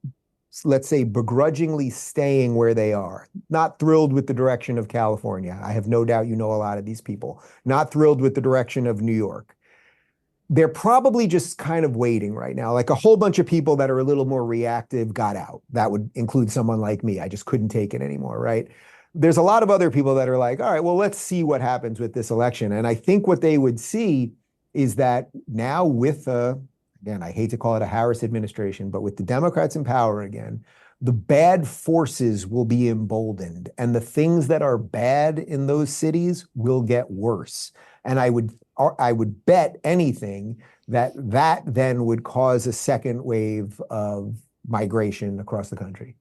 let's say, begrudgingly staying where they are, not thrilled with the direction of California. I have no doubt you know a lot of these people, not thrilled with the direction of New York. They're probably just kind of waiting right now. Like a whole bunch of people that are a little more reactive got out. That would include someone like me. I just couldn't take it anymore, right? There's a lot of other people that are like, all right, well, let's see what happens with this election. And I think what they would see is that now with again, I hate to call it a Harris administration, but with the Democrats in power again, the bad forces will be emboldened, and the things that are bad in those cities will get worse. And I would bet anything that then would cause a second wave of migration across the country.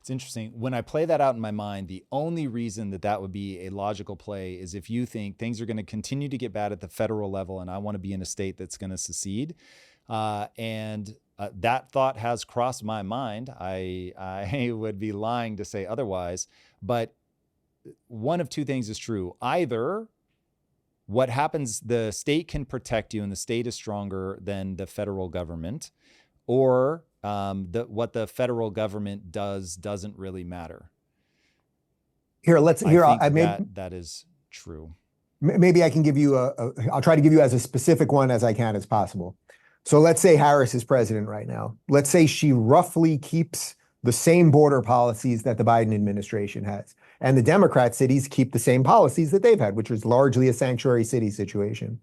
It's interesting. When I play that out in my mind, the only reason that would be a logical play is if you think things are going to continue to get bad at the federal level and I want to be in a state that's going to secede. That thought has crossed my mind. I would be lying to say otherwise. But one of two things is true. Either what happens, the state can protect you and the state is stronger than the federal government, or what the federal government does doesn't really matter. That is true. Maybe I can give you I'll try to give you as a specific one as I can as possible. So let's say Harris is president right now. Let's say she roughly keeps the same border policies that the Biden administration has. And the Democrat cities keep the same policies that they've had, which is largely a sanctuary city situation.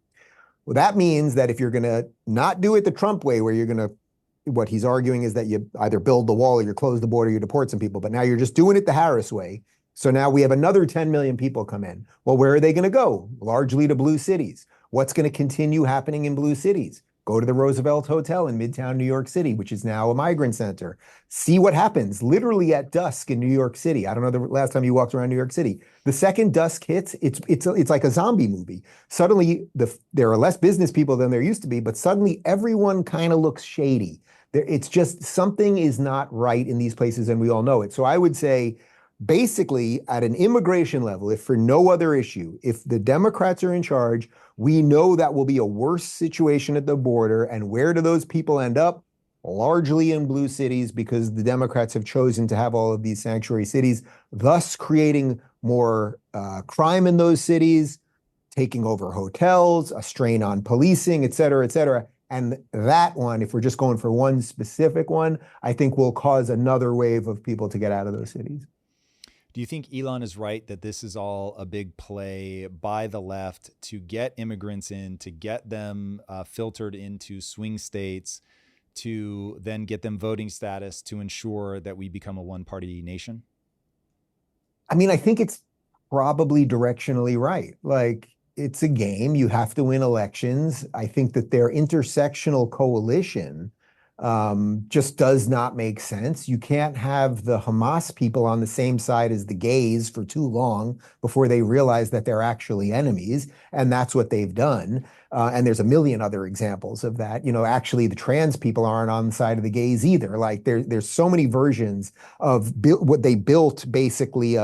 Well, that means that if you're going to not do it the Trump way, where you're going to, what he's arguing is that you either build the wall or you close the border, you deport some people, but now you're just doing it the Harris way. So now we have another 10 million people come in. Well, where are they going to go? Largely to blue cities. What's going to continue happening in blue cities? Go to the Roosevelt Hotel in Midtown New York City, which is now a migrant center. See what happens literally at dusk in New York City. I don't know the last time you walked around New York City. The second dusk hits, it's like a zombie movie. Suddenly, there are less business people than there used to be, but suddenly everyone kind of looks shady. It's just something is not right in these places, and we all know it. So I would say, basically, at an immigration level, if for no other issue, if the Democrats are in charge, we know that will be a worse situation at the border. And where do those people end up? Largely in blue cities, because the Democrats have chosen to have all of these sanctuary cities, thus creating more crime in those cities, taking over hotels, a strain on policing, et cetera, et cetera. And that one, if we're just going for one specific one, I think will cause another wave of people to get out of those cities. Do you think Elon is right that this is all a big play by the left to get immigrants in, to get them filtered into swing states, to then get them voting status to ensure that we become a one-party nation? I mean, I think it's probably directionally right. Like, it's a game. You have to win elections. I think that their intersectional coalition just does not make sense. You can't have the Hamas people on the same side as the gays for too long before they realize that they're actually enemies. And that's what they've done. And there's a million other examples of that. Actually, the trans people aren't on the side of the gays either. Like there's so many versions of what they built basically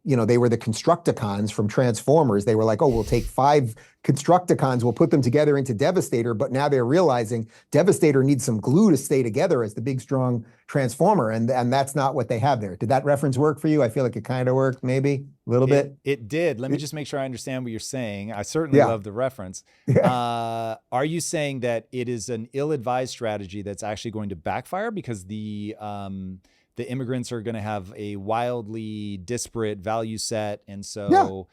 they were the Constructicons from Transformers. They were like, oh, we'll take 5 Constructicons, we'll put them together into Devastator. But now they're realizing Devastator needs some glue to stay together as the big, strong Transformer. And that's not what they have there. Did that reference work for you? I feel like it kind of worked, maybe a little bit. It did. Let me just make sure I understand what you're saying. I certainly love the reference. Yeah. Are you saying that it is an ill-advised strategy that's actually going to backfire because the immigrants are going to have a wildly disparate value set, and so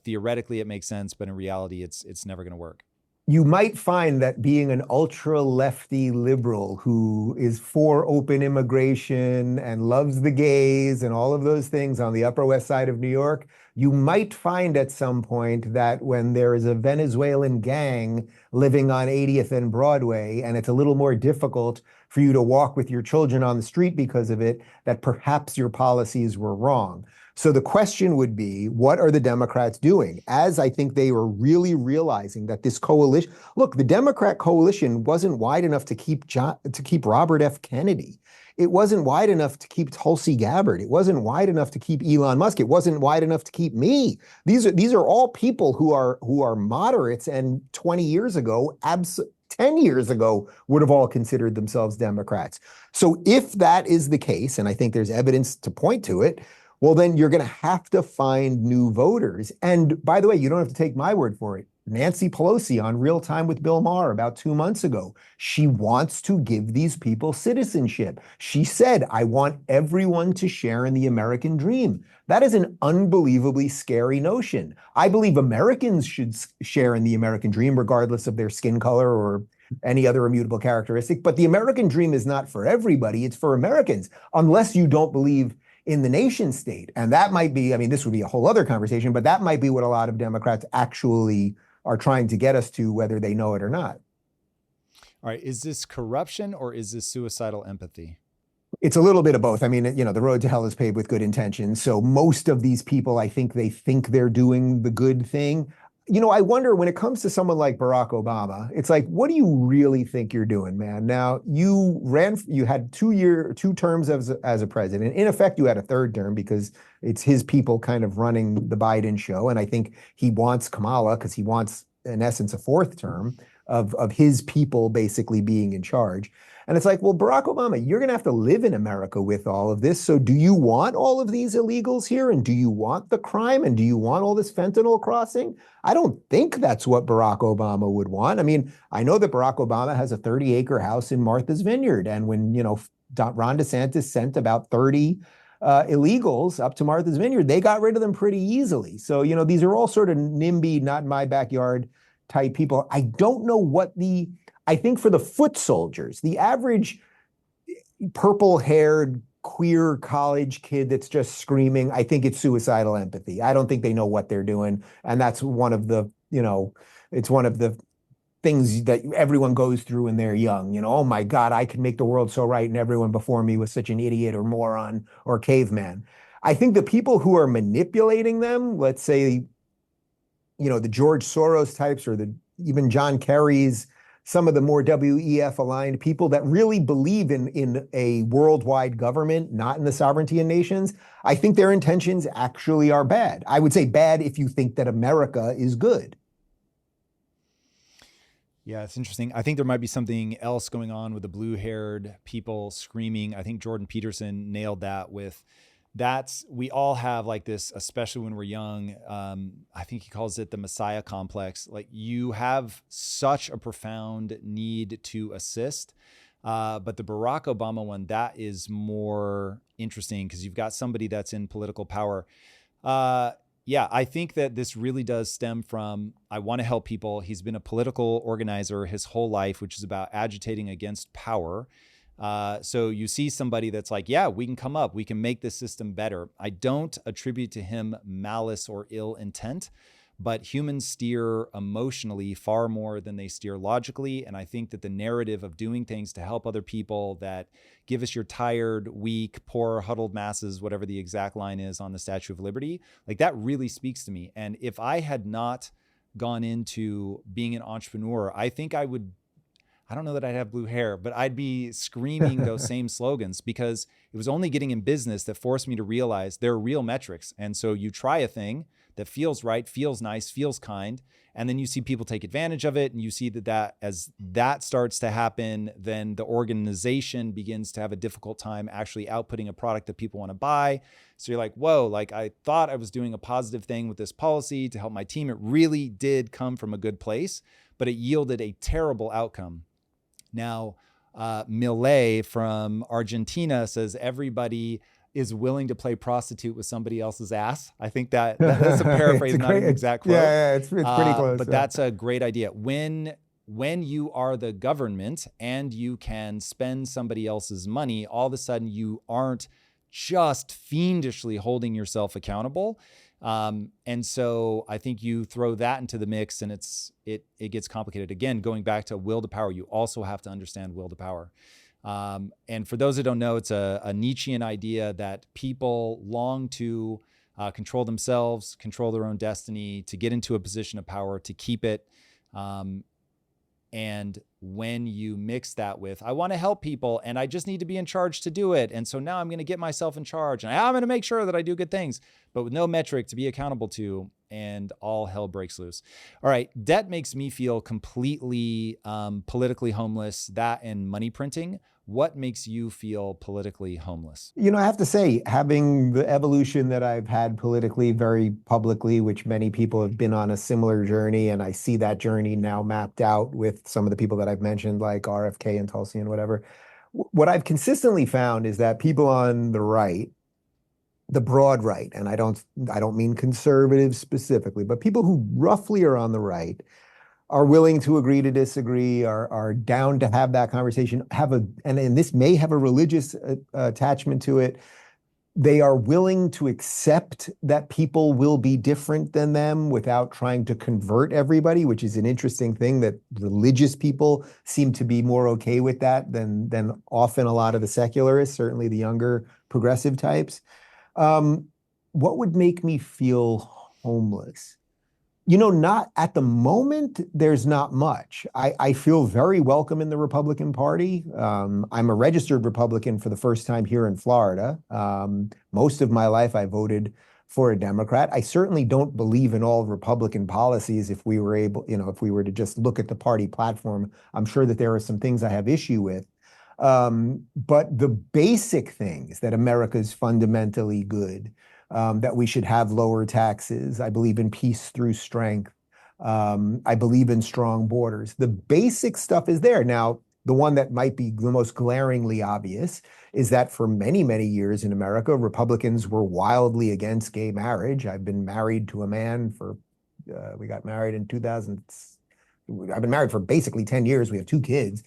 theoretically it makes sense, but in reality it's never going to work? you might find that being an ultra lefty liberal who is for open immigration and loves the gays and all of those things on the Upper West Side of New York, you might find at some point that when there is a Venezuelan gang living on 80th and Broadway, and it's a little more difficult for you to walk with your children on the street because of it, that perhaps your policies were wrong. So the question would be, what are the Democrats doing? As I think they were really realizing that this coalition, look, the Democrat coalition wasn't wide enough to keep Robert F. Kennedy. It wasn't wide enough to keep Tulsi Gabbard. It wasn't wide enough to keep Elon Musk. It wasn't wide enough to keep me. These are all people who are moderates, and 20 years ago, 10 years ago, would have all considered themselves Democrats. So if that is the case, and I think there's evidence to point to it, well, then you're going to have to find new voters. And by the way, you don't have to take my word for it. Nancy Pelosi on Real Time with Bill Maher about 2 months ago, she wants to give these people citizenship. She said, I want everyone to share in the American dream. That is an unbelievably scary notion. I believe Americans should share in the American dream, regardless of their skin color or any other immutable characteristic. But the American dream is not for everybody. It's for Americans, unless you don't believe in the nation state. And that might be, I mean, this would be a whole other conversation, but that might be what a lot of Democrats actually are trying to get us to, whether they know it or not. All right. Is this corruption or is this suicidal empathy? It's a little bit of both. I mean, the road to hell is paved with good intentions. So most of these people, I think they think they're doing the good thing. I wonder when it comes to someone like Barack Obama, it's like, what do you really think you're doing, man? Now, you had 2 terms as a president. In effect, you had a third term because it's his people kind of running the Biden show. And I think he wants Kamala because he wants, in essence, a fourth term of his people basically being in charge. And it's like, well, Barack Obama, you're going to have to live in America with all of this. So do you want all of these illegals here? And do you want the crime? And do you want all this fentanyl crossing? I don't think that's what Barack Obama would want. I mean, I know that Barack Obama has a 30-acre house in Martha's Vineyard. And when, Ron DeSantis sent about 30 illegals up to Martha's Vineyard, they got rid of them pretty easily. So, these are all sort of NIMBY, not in my backyard type people. I don't know I think for the foot soldiers, the average purple-haired queer college kid that's just screaming, I think it's suicidal empathy. I don't think they know what they're doing. And that's one of the, it's one of the things that everyone goes through when they're young. Oh my God, I can make the world so right and everyone before me was such an idiot or moron or caveman. I think the people who are manipulating them, let's say, the George Soros types or even John Kerry's, some of the more WEF aligned people that really believe in a worldwide government, not in the sovereignty of nations, I think their intentions actually are bad. I would say bad if you think that America is good. Yeah, it's interesting. I think there might be something else going on with the blue-haired people screaming. I think Jordan Peterson nailed that with we all have like this, especially when we're young. I think he calls it the Messiah complex. Like you have such a profound need to assist. But the Barack Obama one, that is more interesting because you've got somebody that's in political power. Yeah, I think that this really does stem from, I want to help people. He's been a political organizer his whole life, which is about agitating against power. So you see somebody that's like, yeah, we can come up, we can make this system better. I don't attribute to him malice or ill intent, but humans steer emotionally far more than they steer logically. And I think that the narrative of doing things to help other people that give us your tired, weak, poor, huddled masses, whatever the exact line is on the Statue of Liberty, like that really speaks to me. And if I had not gone into being an entrepreneur, I think I don't know that I'd have blue hair, but I'd be screaming those same slogans because it was only getting in business that forced me to realize there are real metrics. And so you try a thing that feels right, feels nice, feels kind, and then you see people take advantage of it. And you see that as that starts to happen, then the organization begins to have a difficult time actually outputting a product that people want to buy. So you're like, whoa, like I thought I was doing a positive thing with this policy to help my team. It really did come from a good place, but it yielded a terrible outcome. Now, Milei from Argentina says everybody is willing to play prostitute with somebody else's ass. I think that's a paraphrase, not an exact quote. Yeah, it's pretty close. But that's a great idea. When you are the government and you can spend somebody else's money, all of a sudden you aren't just fiendishly holding yourself accountable. And so I think you throw that into the mix and it gets complicated. Again, going back to will to power, you also have to understand will to power. And for those that don't know, it's a Nietzschean idea that people long to control themselves, control their own destiny, to get into a position of power, to keep it. And when you mix that with, I want to help people and I just need to be in charge to do it. And so now I'm going to get myself in charge and I'm going to make sure that I do good things, but with no metric to be accountable to, and all hell breaks loose. All right. Debt makes me feel completely politically homeless. That and money printing. What makes you feel politically homeless? You know, I have to say, having the evolution that I've had politically very publicly, which many people have been on a similar journey, and I see that journey now mapped out with some of the people that I've mentioned, like RFK and Tulsi and whatever. What I've consistently found is that people on the right, the broad right, and I don't mean conservatives specifically, but people who roughly are on the right, are willing to agree to disagree, are down to have that conversation, and this may have a religious attachment to it. They are willing to accept that people will be different than them without trying to convert everybody, which is an interesting thing, that religious people seem to be more okay with that than often a lot of the secularists, certainly the younger progressive types. What would make me feel homeless? You know, not at the moment, there's not much. I feel very welcome in the Republican Party. I'm a registered Republican for the first time here in Florida. Most of my life, I voted for a Democrat. I certainly don't believe in all Republican policies. If we were to just look at the party platform, I'm sure that there are some things I have issue with. But the basic things that America is fundamentally good, that we should have lower taxes. I believe in peace through strength. I believe in strong borders. The basic stuff is there. Now, the one that might be the most glaringly obvious is that for many, many years in America, Republicans were wildly against gay marriage. I've been married to a man we got married in 2000. I've been married for basically 10 years. We have 2 kids.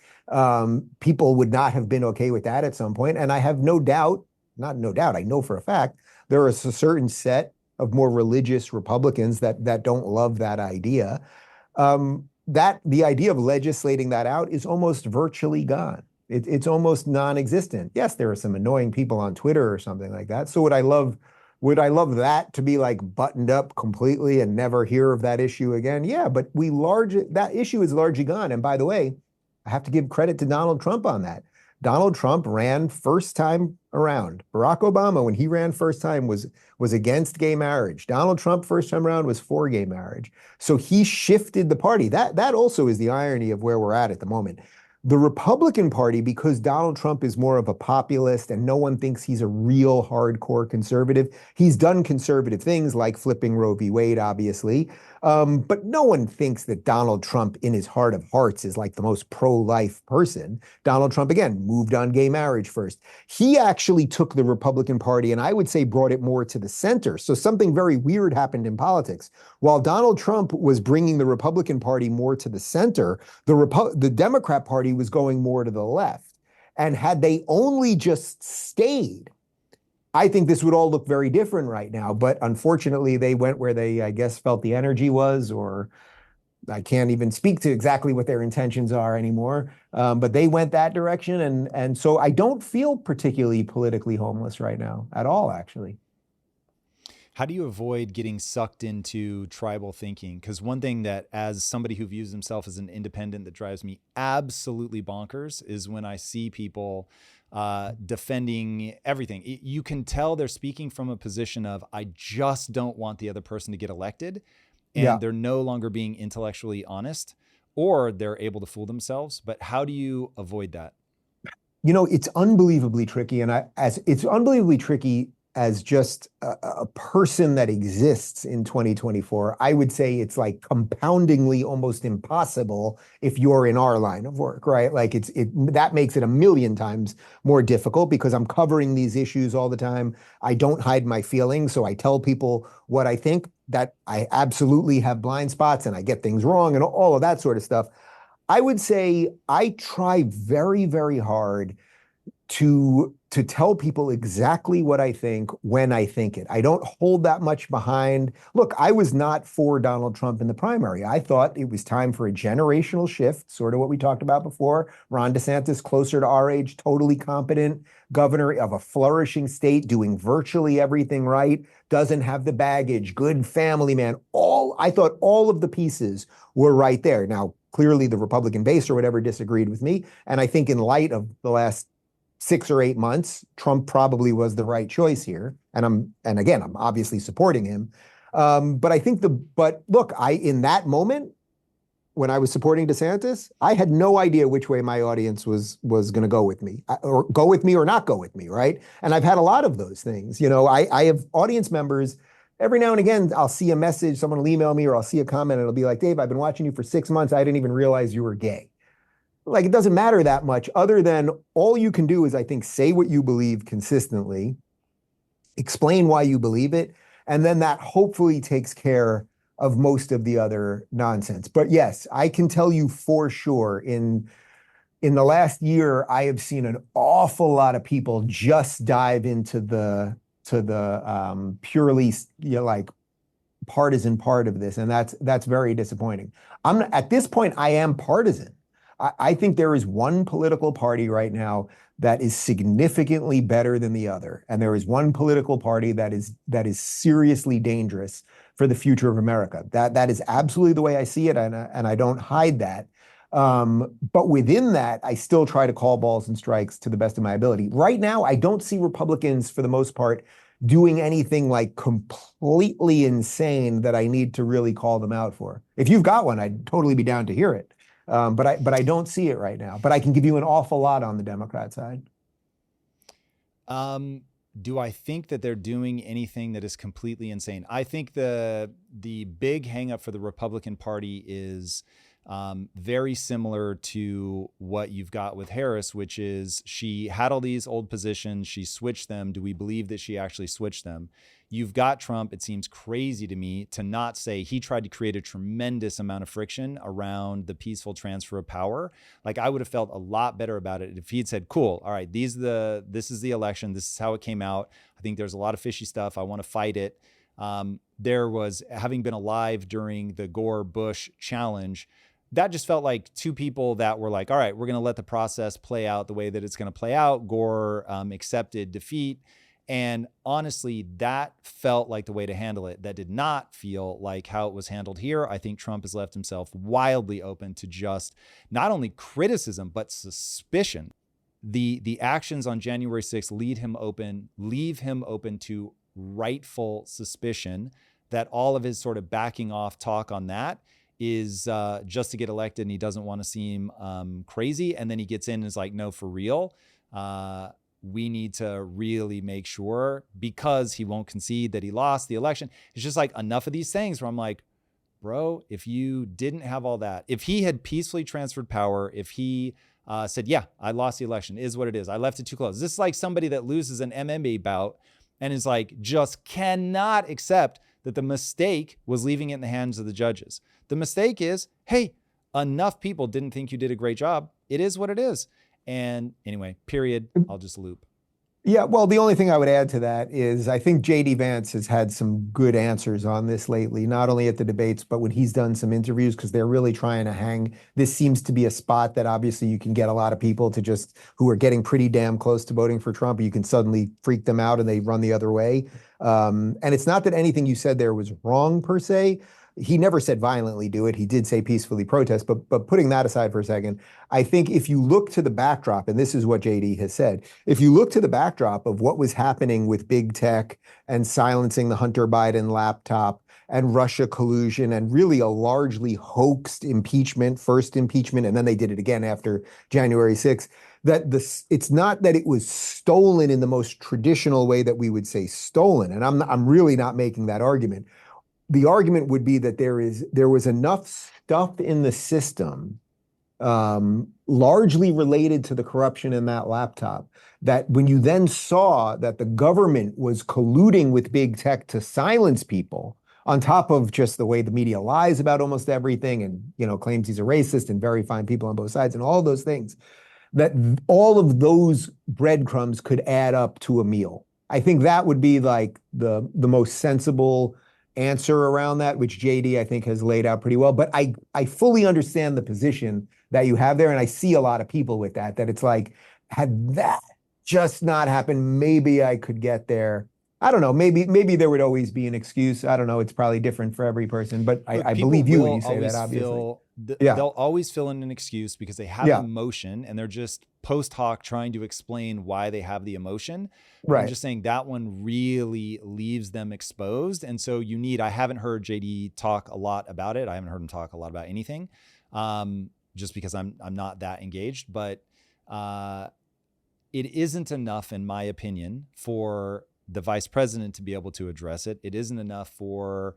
People would not have been okay with that at some point. And I have no doubt, I know for a fact, there is a certain set of more religious Republicans that don't love that idea. That the idea of legislating that out is almost virtually gone. It's almost non-existent. Yes, there are some annoying people on Twitter or something like that. So would I love that to be like buttoned up completely and never hear of that issue again? Yeah, but that issue is largely gone. And by the way, I have to give credit to Donald Trump on that. Donald Trump ran first time around. Barack Obama, when he ran first time, was against gay marriage. Donald Trump, first time around, was for gay marriage. So he shifted the party. That also is the irony of where we're at the moment. The Republican Party, because Donald Trump is more of a populist and no one thinks he's a real hardcore conservative, he's done conservative things like flipping Roe v. Wade, obviously. But no one thinks that Donald Trump, in his heart of hearts, is like the most pro-life person. Donald Trump, again, moved on gay marriage first. He actually took the Republican Party, and I would say brought it more to the center. So something very weird happened in politics. While Donald Trump was bringing the Republican Party more to the center, the Democrat Party was going more to the left. And had they only just stayed, I think this would all look very different right now. But unfortunately, they went where they, I guess, felt the energy was, or I can't even speak to exactly what their intentions are anymore. But they went that direction. And so I don't feel particularly politically homeless right now at all, actually. How do you avoid getting sucked into tribal thinking? Because one thing that, as somebody who views himself as an independent, that drives me absolutely bonkers is when I see people defending everything. You can tell they're speaking from a position of, I just don't want the other person to get elected. And they're no longer being intellectually honest, or they're able to fool themselves. But how do you avoid that? You know, it's unbelievably tricky. And it's unbelievably tricky as just a person that exists in 2024, I would say it's like compoundingly almost impossible if you're in our line of work, right? Like that makes it a million times more difficult because I'm covering these issues all the time. I don't hide my feelings, so I tell people what I think, that I absolutely have blind spots and I get things wrong and all of that sort of stuff. I would say I try very, very hard to tell people exactly what I think when I think it. I don't hold that much behind. Look, I was not for Donald Trump in the primary. I thought it was time for a generational shift, sort of what we talked about before. Ron DeSantis, closer to our age, totally competent governor of a flourishing state, doing virtually everything right, doesn't have the baggage, good family man. I thought all of the pieces were right there. Now, clearly the Republican base or whatever disagreed with me. And I think in light of the last 6 or 8 months, Trump probably was the right choice here. And again, I'm obviously supporting him. But look, in that moment, when I was supporting DeSantis, I had no idea which way my audience was going to go with me, or go with me or not go with me, right? And I've had a lot of those things. You know, I have audience members. Every now and again, I'll see a message, someone will email me, or I'll see a comment, and it'll be like, Dave, I've been watching you for 6 months. I didn't even realize you were gay. Like, it doesn't matter that much, other than all you can do is, I think, say what you believe consistently, explain why you believe it, and then that hopefully takes care of most of the other nonsense. But yes, I can tell you for sure, in the last year, I have seen an awful lot of people just dive into the purely, like, partisan part of this, and that's very disappointing. At this point, I am partisan. I think there is one political party right now that is significantly better than the other, and there is one political party that is seriously dangerous for the future of America. That is absolutely the way I see it, and I don't hide that. But within that, I still try to call balls and strikes to the best of my ability. Right now, I don't see Republicans, for the most part, doing anything like completely insane that I need to really call them out for. If you've got one, I'd totally be down to hear it. But I don't see it right now. But I can give you an awful lot on the Democrat side. Do I think that they're doing anything that is completely insane? I think the big hangup for the Republican Party is very similar to what you've got with Harris, which is she had all these old positions. She switched them. Do we believe that she actually switched them? You've got Trump. It seems crazy to me to not say he tried to create a tremendous amount of friction around the peaceful transfer of power. Like, I would have felt a lot better about it if he had said, cool, all right, this is the election. This is how it came out. I think there's a lot of fishy stuff. I want to fight it. There was, having been alive during the Gore-Bush challenge, that just felt like two people that were like, all right, we're going to let the process play out the way that it's going to play out. Gore accepted defeat. And honestly, that felt like the way to handle it. That did not feel like how it was handled here. I think Trump has left himself wildly open to just not only criticism, but suspicion. The actions on January 6th leave him open to rightful suspicion that all of his sort of backing off talk on that is just to get elected, and he doesn't want to seem crazy. And then he gets in and is like, no, for real. We need to really make sure, because he won't concede that he lost the election. It's just like enough of these things where I'm like, bro, if you didn't have all that, if he had peacefully transferred power, if he said, yeah, I lost the election, is what it is, I left it too close. This is like somebody that loses an MMA bout and is like, just cannot accept that the mistake was leaving it in the hands of the judges. The mistake is, hey, enough people didn't think you did a great job. It is what it is. And anyway, period. I'll just loop. Yeah, well, the only thing I would add to that is I think J.D. Vance has had some good answers on this lately, not only at the debates, but when he's done some interviews, because they're really trying to hang. This seems to be a spot that obviously you can get a lot of people to just, who are getting pretty damn close to voting for Trump. You can suddenly freak them out and they run the other way. And it's not that anything you said there was wrong per se. He never said violently do it. He did say peacefully protest, but putting that aside for a second, I think if you look to the backdrop, and this is what JD has said, if you look to the backdrop of what was happening with big tech and silencing the Hunter Biden laptop and Russia collusion and really a largely hoaxed impeachment, first impeachment, and then they did it again after January 6th, that it's not that it was stolen in the most traditional way that we would say stolen. And I'm really not making that argument. The argument would be that there was enough stuff in the system, largely related to the corruption in that laptop, that when you then saw that the government was colluding with big tech to silence people, on top of just the way the media lies about almost everything and, claims he's a racist and very fine people on both sides and all those things, that all of those breadcrumbs could add up to a meal. I think that would be like the most sensible answer around that, which JD, I think, has laid out pretty well. But I fully understand the position that you have there. And I see a lot of people with that it's like, had that just not happened, maybe I could get there. I don't know. Maybe there would always be an excuse. I don't know. It's probably different for every person, but I believe you when you say that, obviously. They'll always fill in an excuse because they have emotion and they're just post hoc trying to explain why they have the emotion. Right. I'm just saying that one really leaves them exposed. And so I haven't heard JD talk a lot about it. I haven't heard him talk a lot about anything, just because I'm not that engaged, but it isn't enough, in my opinion, for the vice president to be able to address it. It isn't enough for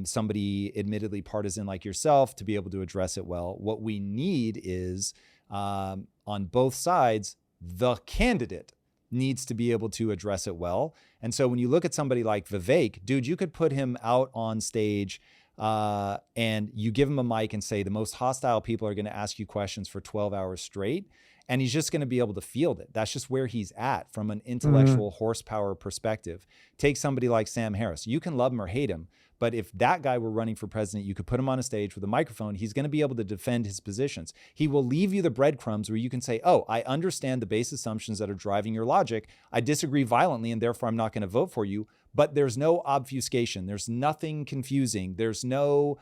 somebody admittedly partisan like yourself to be able to address it well. What we need is, on both sides, the candidate needs to be able to address it well. And so when you look at somebody like Vivek, dude, you could put him out on stage and you give him a mic and say the most hostile people are going to ask you questions for 12 hours straight. And he's just going to be able to field it. That's just where he's at from an intellectual horsepower perspective. Take somebody like Sam Harris. You can love him or hate him, but if that guy were running for president, you could put him on a stage with a microphone. He's going to be able to defend his positions. He will leave you the breadcrumbs where you can say, oh, I understand the base assumptions that are driving your logic. I disagree violently, and therefore I'm not going to vote for you. But there's no obfuscation. There's nothing confusing. There's no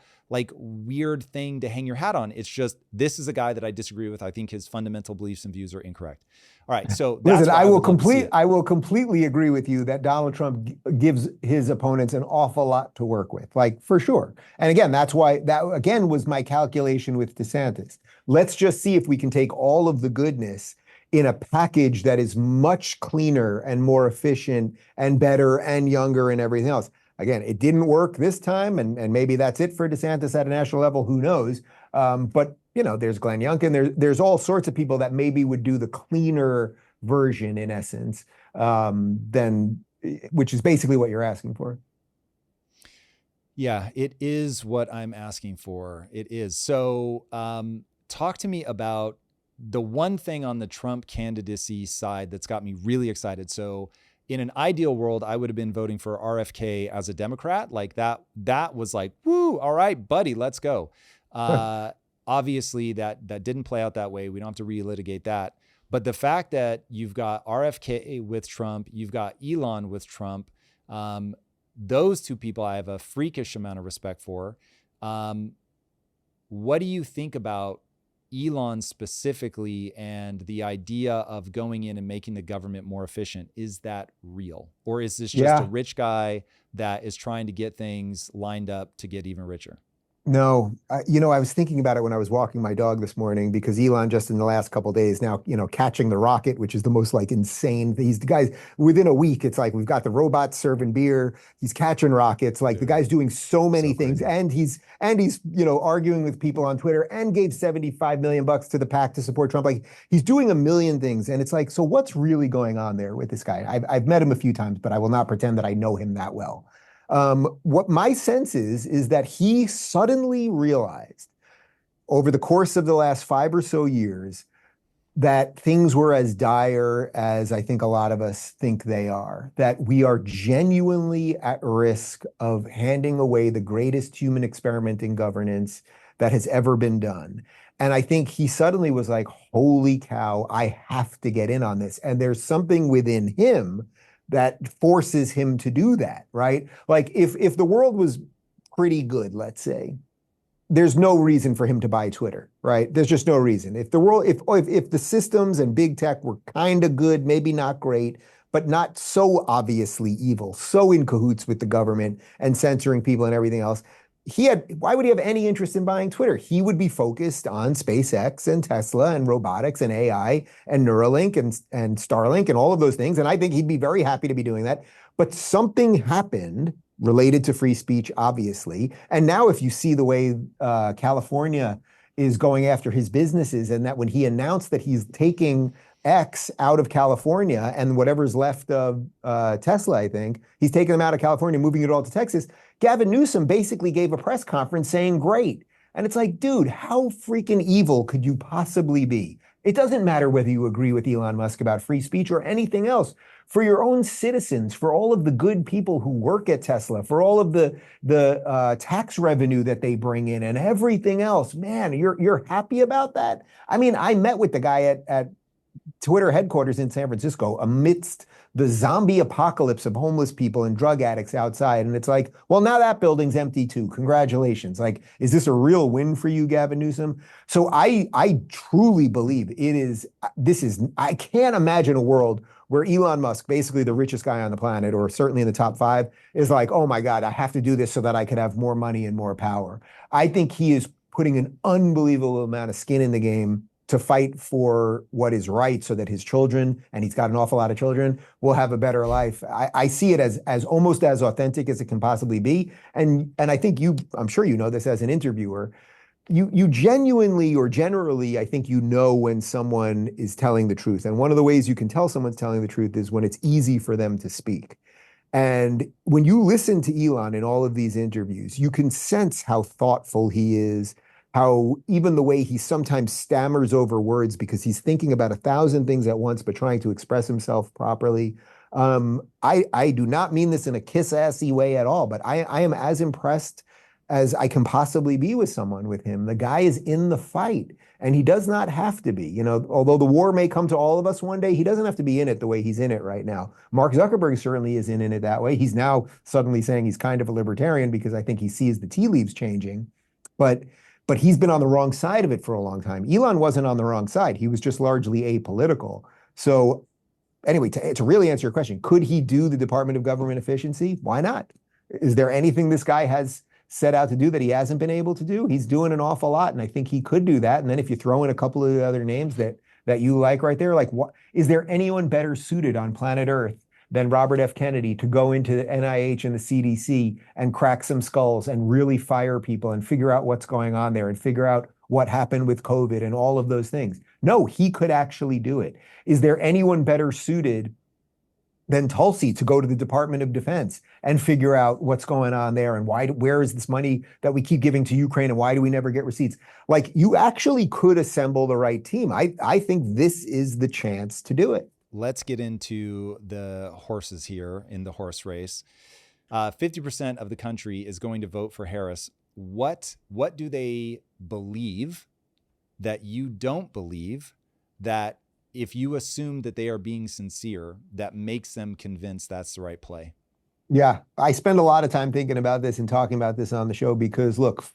weird thing to hang your hat on. It's just, this is a guy that I disagree with. I think his fundamental beliefs and views are incorrect. All right. So listen, I will completely agree with you that Donald Trump gives his opponents an awful lot to work with, for sure. And again, that's why that again was my calculation with DeSantis. Let's just see if we can take all of the goodness in a package that is much cleaner and more efficient and better and younger and everything else. Again, it didn't work this time, and maybe that's it for DeSantis at a national level. Who knows? But there's Glenn Youngkin. There's all sorts of people that maybe would do the cleaner version in essence, which is basically what you're asking for. Yeah, it is what I'm asking for. It is. So talk to me about the one thing on the Trump candidacy side that's got me really excited. So in an ideal world, I would have been voting for RFK as a Democrat. That was like, woo, all right, buddy, let's go. Obviously that didn't play out that way. We don't have to relitigate that. But the fact that you've got RFK with Trump, you've got Elon with Trump, those two people I have a freakish amount of respect for. What do you think about Elon specifically and the idea of going in and making the government more efficient? Is that real? Or is this just a rich guy that is trying to get things lined up to get even richer? No, I was thinking about it when I was walking my dog this morning, because Elon just in the last couple of days now, catching the rocket, which is the most insane. He's the guys within a week. It's like we've got the robots serving beer. He's catching rockets. The guy's doing so many things, and he's arguing with people on Twitter, and gave $75 million to the PAC to support Trump. He's doing a million things, and it's like, so what's really going on there with this guy? I've met him a few times, but I will not pretend that I know him that well. What my sense is that he suddenly realized over the course of the last 5 or so years that things were as dire as I think a lot of us think they are, that we are genuinely at risk of handing away the greatest human experiment in governance that has ever been done. And I think he suddenly was like, holy cow, I have to get in on this. And there's something within him that forces him to do that, right? If the world was pretty good, let's say, there's no reason for him to buy Twitter, right? There's just no reason. If the systems and big tech were kind of good, maybe not great, but not so obviously evil, so in cahoots with the government and censoring people and everything else, why would he have any interest in buying Twitter? He would be focused on SpaceX and Tesla and robotics and AI and Neuralink and Starlink and all of those things. And I think he'd be very happy to be doing that. But something happened related to free speech, obviously. And now if you see the way California is going after his businesses, and that when he announced that he's taking X out of California and whatever's left of Tesla, I think, he's taking them out of California, moving it all to Texas. Gavin Newsom basically gave a press conference saying, great. And it's like, dude, how freaking evil could you possibly be? It doesn't matter whether you agree with Elon Musk about free speech or anything else. For your own citizens, for all of the good people who work at Tesla, for all of the tax revenue that they bring in and everything else, man, you're happy about that? I mean, I met with the guy at Twitter headquarters in San Francisco amidst the zombie apocalypse of homeless people and drug addicts outside. And it's like, well, now that building's empty too. Congratulations. Like, is this a real win for you, Gavin Newsom? So I truly believe I can't imagine a world where Elon Musk, basically the richest guy on the planet, or certainly in the top 5, is like, oh my God, I have to do this so that I could have more money and more power. I think he is putting an unbelievable amount of skin in the game to fight for what is right so that his children, and he's got an awful lot of children, will have a better life. I see it as almost as authentic as it can possibly be. And I think I'm sure you know this as an interviewer, you genuinely or generally, I think you know when someone is telling the truth. And one of the ways you can tell someone's telling the truth is when it's easy for them to speak. And when you listen to Elon in all of these interviews, you can sense how thoughtful he is, how even the way he sometimes stammers over words because he's thinking about 1,000 things at once, but trying to express himself properly. I do not mean this in a kiss-assy way at all, but I am as impressed as I can possibly be with someone with him. The guy is in the fight, and he does not have to be. You know, although the war may come to all of us one day, he doesn't have to be in it the way he's in it right now. Mark Zuckerberg certainly isn't in it that way. He's now suddenly saying he's kind of a libertarian because I think he sees the tea leaves changing. But he's been on the wrong side of it for a long time. Elon wasn't on the wrong side. He was just largely apolitical. So anyway, to really answer your question, could he do the Department of Government Efficiency? Why not? Is there anything this guy has set out to do that he hasn't been able to do? He's doing an awful lot, and I think he could do that. And then if you throw in a couple of the other names that you like right there, like what is there anyone better suited on planet Earth than Robert F. Kennedy to go into the NIH and the CDC and crack some skulls and really fire people and figure out what's going on there and figure out what happened with COVID and all of those things? No, he could actually do it. Is there anyone better suited than Tulsi to go to the Department of Defense and figure out what's going on there and where is this money that we keep giving to Ukraine and why do we never get receipts? Like, you actually could assemble the right team. I think this is the chance to do it. Let's get into the horses here in the horse race. 50% of the country is going to vote for Harris. What do they believe that you don't believe, that if you assume that they are being sincere, that makes them convinced that's the right play? Yeah, I spend a lot of time thinking about this and talking about this on the show because, look,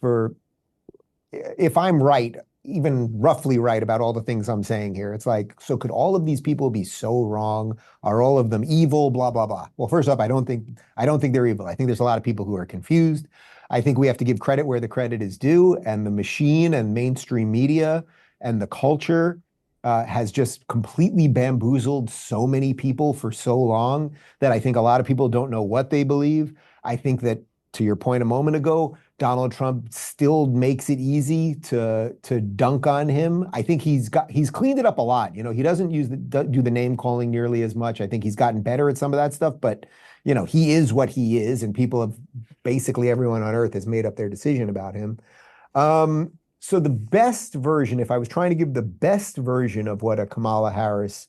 if I'm right, even roughly right about all the things I'm saying here, it's like, so could all of these people be so wrong? Are all of them evil? Blah, blah, blah. Well, first up, I don't think they're evil. I think there's a lot of people who are confused. I think we have to give credit where the credit is due, and the machine and mainstream media and the culture has just completely bamboozled so many people for so long that I think a lot of people don't know what they believe. I think that, to your point a moment ago, Donald Trump still makes it easy to dunk on him. I think he's cleaned it up a lot. You know, he doesn't do the name calling nearly as much. I think he's gotten better at some of that stuff, but you know, he is what he is, and basically everyone on earth has made up their decision about him. So the best version, if I was trying to give the best version of what a Kamala Harris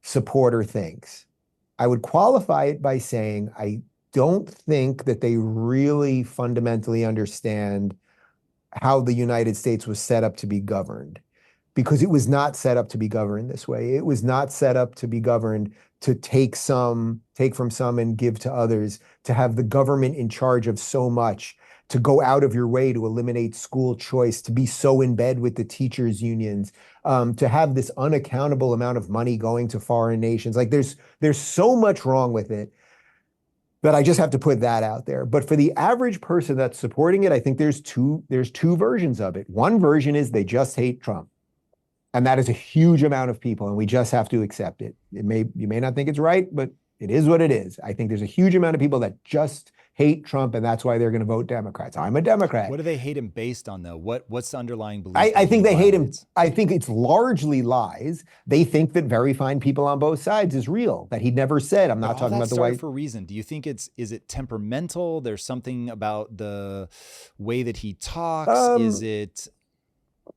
supporter thinks, I would qualify it by saying I don't think that they really fundamentally understand how the United States was set up to be governed, because it was not set up to be governed this way. It was not set up to be governed to take from some and give to others, to have the government in charge of so much, to go out of your way to eliminate school choice, to be so in bed with the teachers' unions, to have this unaccountable amount of money going to foreign nations. Like there's so much wrong with it. that I just have to put that out there. But for the average person that's supporting it, I think there's two versions of it. One version is they just hate Trump. And that is a huge amount of people, and we just have to accept it. You may not think it's right, but it is what it is. I think there's a huge amount of people that just hate Trump, and that's why they're going to vote Democrats. I'm a Democrat. What do they hate him based on, though? What's the underlying belief I that think he they hate him. violates? I think it's largely lies. They think that very fine people on both sides is real, that he never said. I'm But not all talking that about the started white. for a reason. Do you think is it temperamental? There's something about the way that he talks. Is Um, it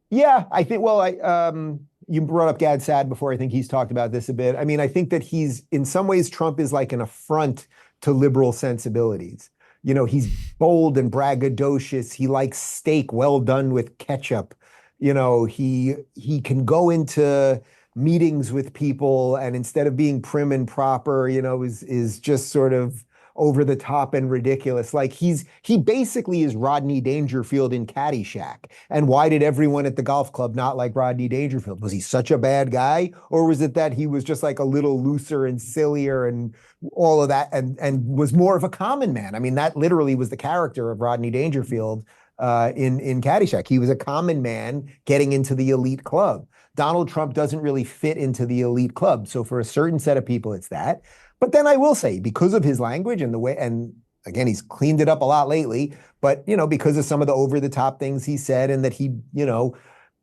yeah, I think, well, you brought up Gad Sad before. I think he's talked about this a bit. I mean, I think that he's, in some ways, Trump is like an affront to liberal sensibilities. He's bold and braggadocious. He likes steak well done with ketchup. He can go into meetings with people and instead of being prim and proper, is just sort of over the top and ridiculous. Like he basically is Rodney Dangerfield in Caddyshack. And why did everyone at the golf club not like Rodney Dangerfield? Was he such a bad guy? Or was it that he was just like a little looser and sillier and all of that and was more of a common man? I mean, that literally was the character of Rodney Dangerfield in Caddyshack. He was a common man getting into the elite club. Donald Trump doesn't really fit into the elite club. So for a certain set of people, it's that. But then I will say, because of his language and the way, and again, he's cleaned it up a lot lately, but, because of some of the over the top things he said and that he,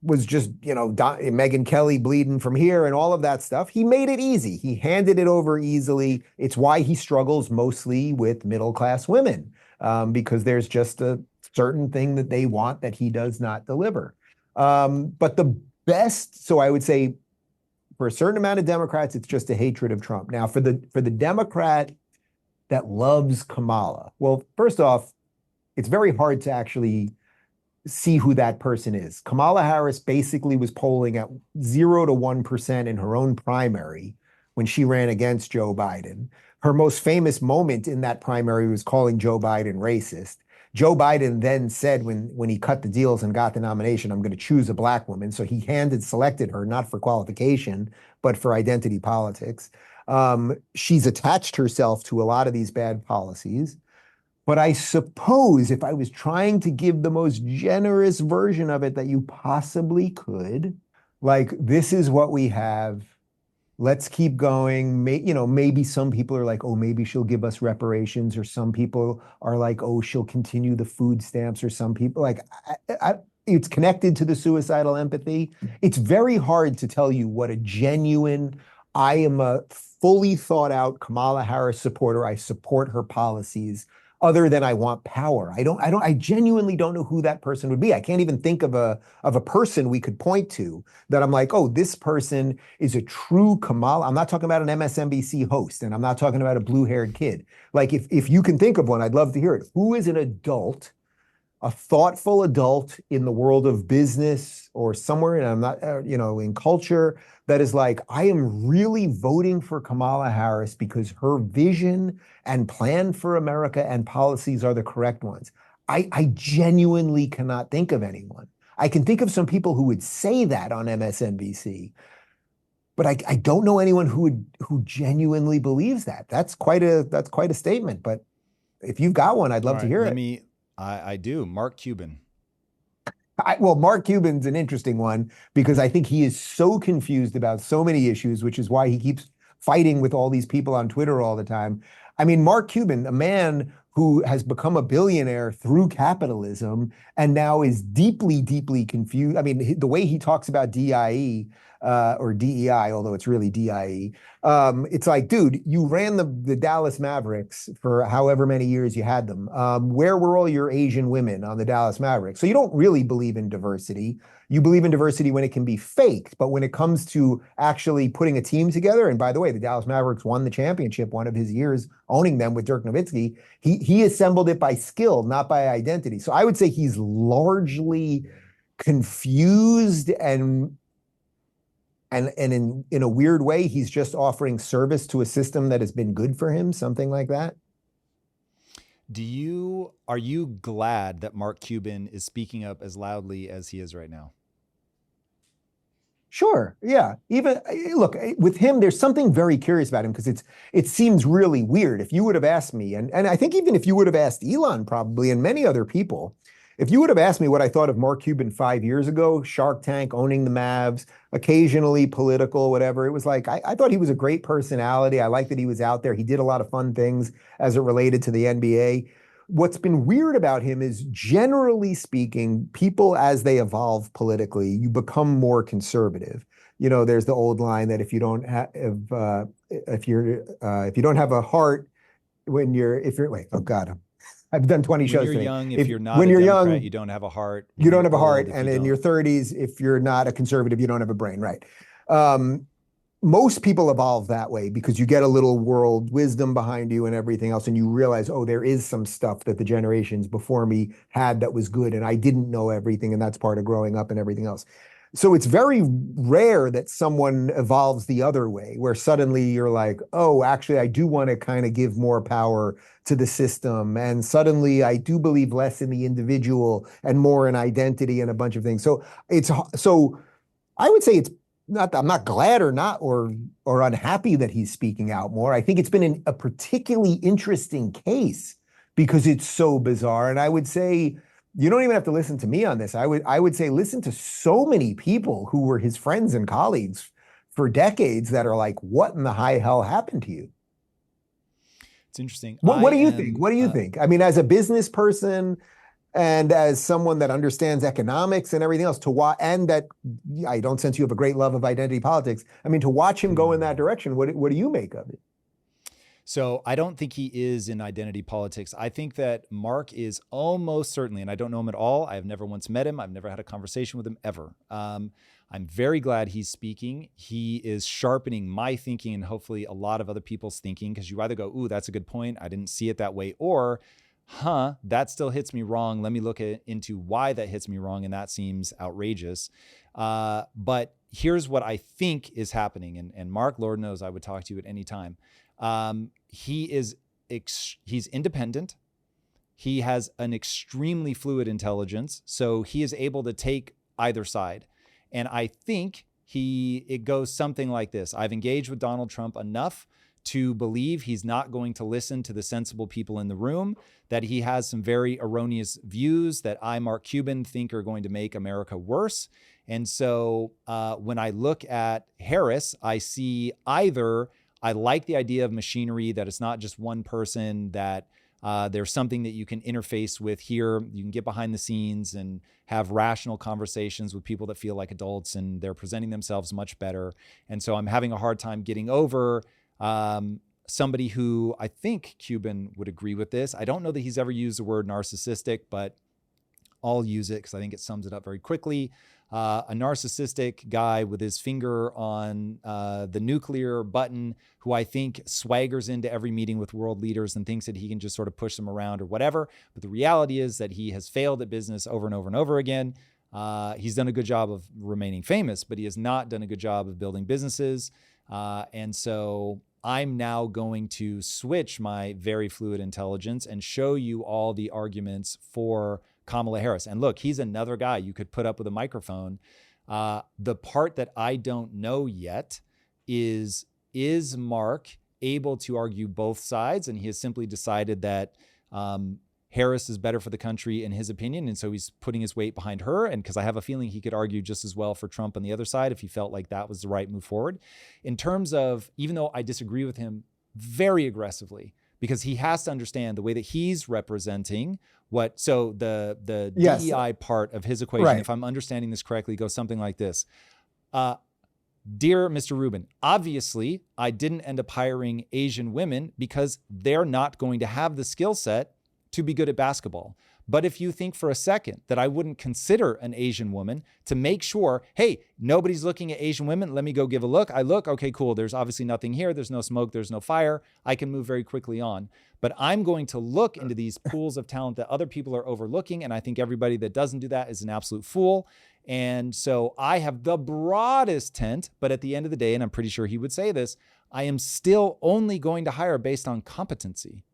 was just, Megyn Kelly bleeding from here and all of that stuff, he made it easy. He handed it over easily. It's why he struggles mostly with middle class women, because there's just a certain thing that they want that he does not deliver. But the best, so I would say, for a certain amount of Democrats, it's just a hatred of Trump. Now, for the Democrat that loves Kamala, well, first off, it's very hard to actually see who that person is. Kamala Harris basically was polling at 0 to 1% in her own primary when she ran against Joe Biden. Her most famous moment in that primary was calling Joe Biden racist. Joe Biden then said when he cut the deals and got the nomination, I'm going to choose a black woman. So he selected her, not for qualification, but for identity politics. She's attached herself to a lot of these bad policies. But I suppose if I was trying to give the most generous version of it that you possibly could, like, this is what we have. Let's keep going. Maybe some people are like, oh, maybe she'll give us reparations, or some people are like, oh, she'll continue the food stamps, or some people like, it's connected to the suicidal empathy. It's very hard to tell you what a genuine, I am a fully thought out Kamala Harris supporter. I support her policies other than I want power. I genuinely don't know who that person would be. I can't even think of a person we could point to that I'm like, oh, this person is a true Kamala. I'm not talking about an MSNBC host, and I'm not talking about a blue-haired kid. Like, if you can think of one, I'd love to hear it. Who is an adult, a thoughtful adult in the world of business or somewhere, and I'm not, in culture, that is like, I am really voting for Kamala Harris because her vision and plan for America and policies are the correct ones. I genuinely cannot think of anyone. I can think of some people who would say that on MSNBC, but I don't know anyone who genuinely believes that. That's quite a statement. But if you've got one, I'd all love to right? hear it. I do. Mark Cuban. Well, Mark Cuban's an interesting one because I think he is so confused about so many issues, which is why he keeps fighting with all these people on Twitter all the time. I mean, Mark Cuban, a man who has become a billionaire through capitalism and now is deeply, deeply confused. I mean, the way he talks about DIE or DEI, although it's really DIE, it's like, dude, you ran the Dallas Mavericks for however many years you had them. Where were all your Asian women on the Dallas Mavericks? So you don't really believe in diversity. You believe in diversity when it can be faked, but when it comes to actually putting a team together, and by the way, the Dallas Mavericks won the championship one of his years owning them with Dirk Nowitzki. He assembled it by skill, not by identity. So I would say he's largely confused and in a weird way, he's just offering service to a system that has been good for him, something like that. Are you glad that Mark Cuban is speaking up as loudly as he is right now? Sure. Yeah. Even look, with him, there's something very curious about him because it seems really weird. If you would have asked me, and I think even if you would have asked Elon probably and many other people, if you would have asked me what I thought of Mark Cuban 5 years ago, Shark Tank, owning the Mavs, occasionally political, whatever, it was like I thought he was a great personality. I liked that he was out there. He did a lot of fun things as it related to the NBA. What's been weird about him is, generally speaking, people as they evolve politically, you become more conservative. There's the old line that if you don't have if you don't have a heart if you're wait, oh God, I've done 20 When shows you're today. young, if you're not when a you're Democrat, young, you don't have a heart. you don't have a heart, Old, and you in your don't. 30s, if you're not a conservative, you don't have a brain, right? Most people evolve that way because you get a little world wisdom behind you and everything else, and you realize, oh, there is some stuff that the generations before me had that was good, and I didn't know everything, and that's part of growing up and everything else. So it's very rare that someone evolves the other way, where suddenly you're like, oh, actually, I do want to kind of give more power to the system, and suddenly I do believe less in the individual and more in identity and a bunch of things. So I would say it's not, I'm not glad or unhappy that he's speaking out more. I think it's been a particularly interesting case because it's so bizarre. And I would say you don't even have to listen to me on this. I would say listen to so many people who were his friends and colleagues for decades that are like, what in the high hell happened to you? It's interesting. What do you think? What do you think? I mean, as a business person, and as someone that understands economics and everything else, and that I don't sense you have a great love of identity politics. I mean, to watch him go in that direction, what do you make of it? So I don't think he is in identity politics. I think that Mark is almost certainly, and I don't know him at all. I've never once met him. I've never had a conversation with him ever. I'm very glad he's speaking. He is sharpening my thinking and hopefully a lot of other people's thinking, because you either go, ooh, that's a good point, I didn't see it that way, or that still hits me wrong. Let me look into why that hits me wrong. And that seems outrageous. But here's what I think is happening. And Mark, Lord knows I would talk to you at any time. He's independent. He has an extremely fluid intelligence. So he is able to take either side. And I think it goes something like this. I've engaged with Donald Trump enough to believe he's not going to listen to the sensible people in the room, that he has some very erroneous views that I, Mark Cuban, think are going to make America worse. And so when I look at Harris, I see either I like the idea of machinery, that it's not just one person, that there's something that you can interface with here. You can get behind the scenes and have rational conversations with people that feel like adults, and they're presenting themselves much better. And so I'm having a hard time getting over somebody who, I think Cuban would agree with this. I don't know that he's ever used the word narcissistic, but I'll use it because I think it sums it up very quickly. A narcissistic guy with his finger on the nuclear button, who I think swaggers into every meeting with world leaders and thinks that he can just sort of push them around or whatever. But the reality is that he has failed at business over and over and over again. He's done a good job of remaining famous, but he has not done a good job of building businesses. And so I'm now going to switch my very fluid intelligence and show you all the arguments for Kamala Harris. And look, he's another guy you could put up with a microphone. The part that I don't know yet is Mark able to argue both sides? And he has simply decided that Harris is better for the country in his opinion. And so he's putting his weight behind her. And because I have a feeling he could argue just as well for Trump on the other side if he felt like that was the right move forward. In terms of, even though I disagree with him very aggressively, because he has to understand the way that he's representing the Yes. DEI part of his equation, Right. if I'm understanding this correctly, goes something like this. Dear Mr. Rubin, obviously I didn't end up hiring Asian women because they're not going to have the skill set to be good at basketball. But if you think for a second that I wouldn't consider an Asian woman to make sure, hey, nobody's looking at Asian women, let me go give a look. I look, okay, cool. There's obviously nothing here. There's no smoke. There's no fire. I can move very quickly on. But I'm going to look into these pools of talent that other people are overlooking. And I think everybody that doesn't do that is an absolute fool. And so I have the broadest tent, but at the end of the day, and I'm pretty sure he would say this, I am still only going to hire based on competency.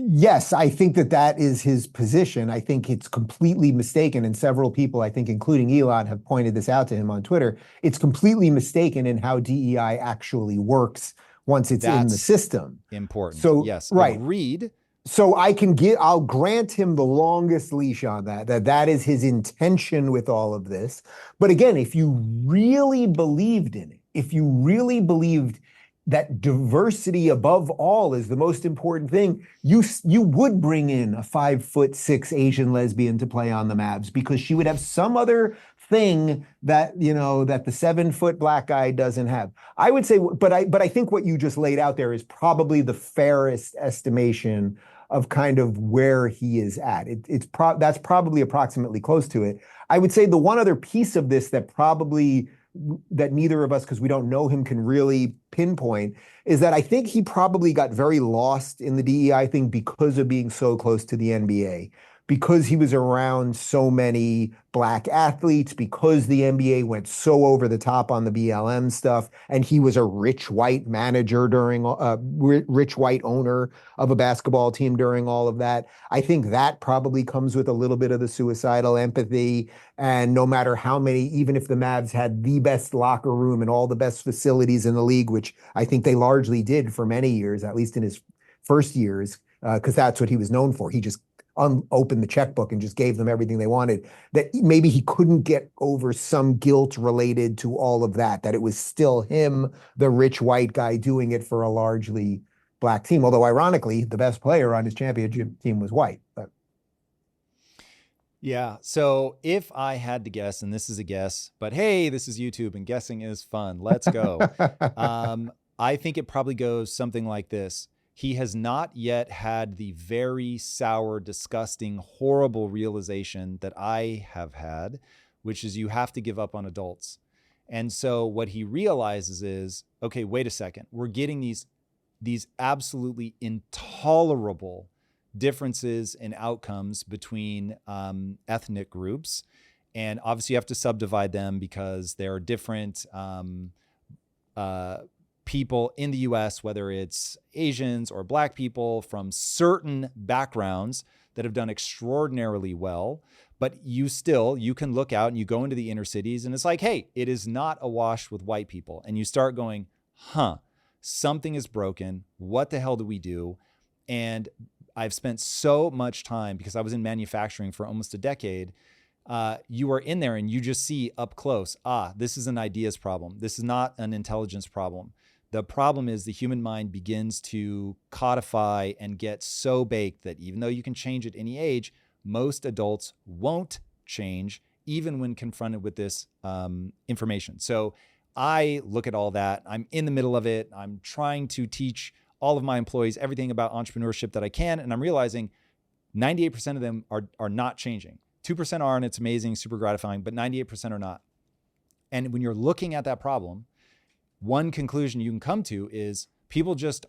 Yes, I think that that is his position. I think it's completely mistaken. And several people, I think, including Elon, have pointed this out to him on Twitter. It's completely mistaken in how DEI actually works once it's in the That's system. important. So, Yes, right. agreed. So I'll grant him the longest leash on that is his intention with all of this. But again, if you really believed in it, if you really believed that diversity above all is the most important thing, you would bring in a 5'6" Asian lesbian to play on the Mavs because she would have some other thing that, that the 7-foot black guy doesn't have. I would say, but I think what you just laid out there is probably the fairest estimation of kind of where he is at. That's probably approximately close to it. I would say the one other piece of this that neither of us, because we don't know him, can really pinpoint is that I think he probably got very lost in the DEI thing because of being so close to the NBA, because he was around so many black athletes, because the NBA went so over the top on the BLM stuff, and he was a rich white manager rich white owner of a basketball team during all of that. I think that probably comes with a little bit of the suicidal empathy. And no matter how many, even if the Mavs had the best locker room and all the best facilities in the league, which I think they largely did for many years, at least in his first years, because that's what he was known for. He just opened the checkbook and just gave them everything they wanted, that maybe he couldn't get over some guilt related to all of that it was still him, the rich white guy, doing it for a largely black team. Although ironically, the best player on his championship team was white. But Yeah. So if I had to guess, and this is a guess, but hey, this is YouTube and guessing is fun. Let's go. I think it probably goes something like this. He has not yet had the very sour, disgusting, horrible realization that I have had, which is you have to give up on adults. And so what he realizes is, okay, wait a second. We're getting these absolutely intolerable differences in outcomes between ethnic groups. And obviously you have to subdivide them because there are different people in the US, whether it's Asians or Black people from certain backgrounds that have done extraordinarily well. But you can look out and you go into the inner cities and it's like, hey, it is not awash with white people. And you start going, something is broken. What the hell do we do? And I've spent so much time, because I was in manufacturing for almost a decade, you are in there and you just see up close, this is an ideas problem. This is not an intelligence problem. The problem is the human mind begins to codify and get so baked that even though you can change at any age, most adults won't change even when confronted with this information. So I look at all that. I'm in the middle of it. I'm trying to teach all of my employees everything about entrepreneurship that I can. And I'm realizing 98% of them are not changing. 2% are, and it's amazing, super gratifying, but 98% are not. And when you're looking at that problem, one conclusion you can come to is people just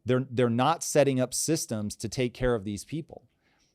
they're not setting up systems to take care of these people.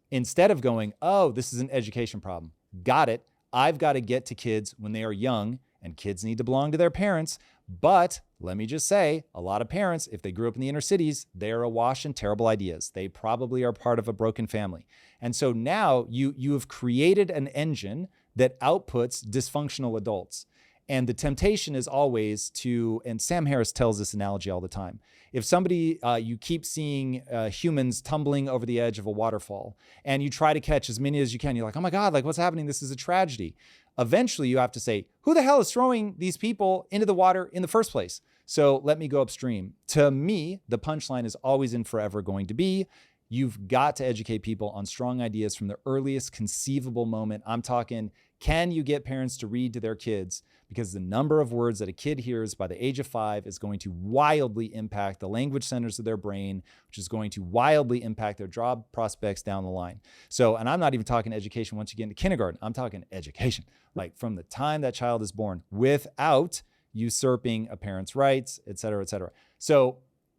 Instead of going, this is an education problem. Got it. I've got to get to kids when they are young, and kids need to belong to their parents. But let me just say, a lot of parents, if they grew up in the inner cities, they are awash in terrible ideas. They probably are part of a broken family. And so now you have created an engine that outputs dysfunctional adults. And the temptation is always and Sam Harris tells this analogy all the time. If somebody, you keep seeing humans tumbling over the edge of a waterfall and you try to catch as many as you can, you're like, oh my God, like what's happening? This is a tragedy. Eventually you have to say, who the hell is throwing these people into the water in the first place? So let me go upstream. To me, the punchline is always and forever going to be, you've got to educate people on strong ideas from the earliest conceivable moment. I'm talking, can you get parents to read to their kids? Because the number of words that a kid hears by the age of 5 is going to wildly impact the language centers of their brain, which is going to wildly impact their job prospects down the line. So, and I'm not even talking education once you get into kindergarten. I'm talking education, like from the time that child is born, without usurping a parent's rights, et cetera, et cetera. So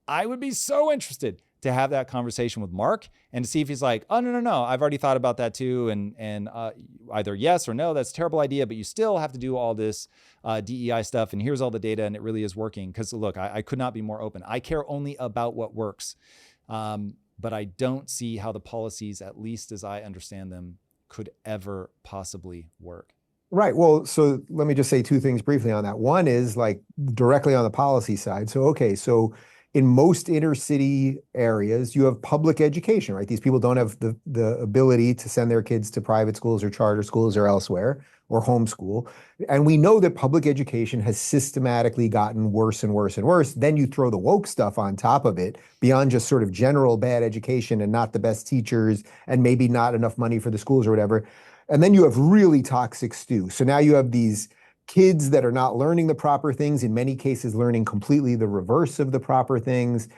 I would be so interested to have that conversation with Mark and to see if he's like, oh, no, I've already thought about that too. And either yes or no, that's a terrible idea, but you still have to do all this DEI stuff. And here's all the data and it really is working. Because look, I could not be more open. I care only about what works. but I don't see how the policies, at least as I understand them, could ever possibly work. Right. Well, so let me just say two things briefly on that. One is like directly on the policy side. So, okay, so in most inner city areas, you have public education, right? These people don't have the ability to send their kids to private schools or charter schools or elsewhere or homeschool. And we know that public education has systematically gotten worse and worse and worse. Then you throw the woke stuff on top of it, beyond just sort of general bad education and not the best teachers and maybe not enough money for the schools or whatever. And then you have really toxic stew. So now you have these kids that are not learning the proper things, in many cases learning completely the reverse of the proper things.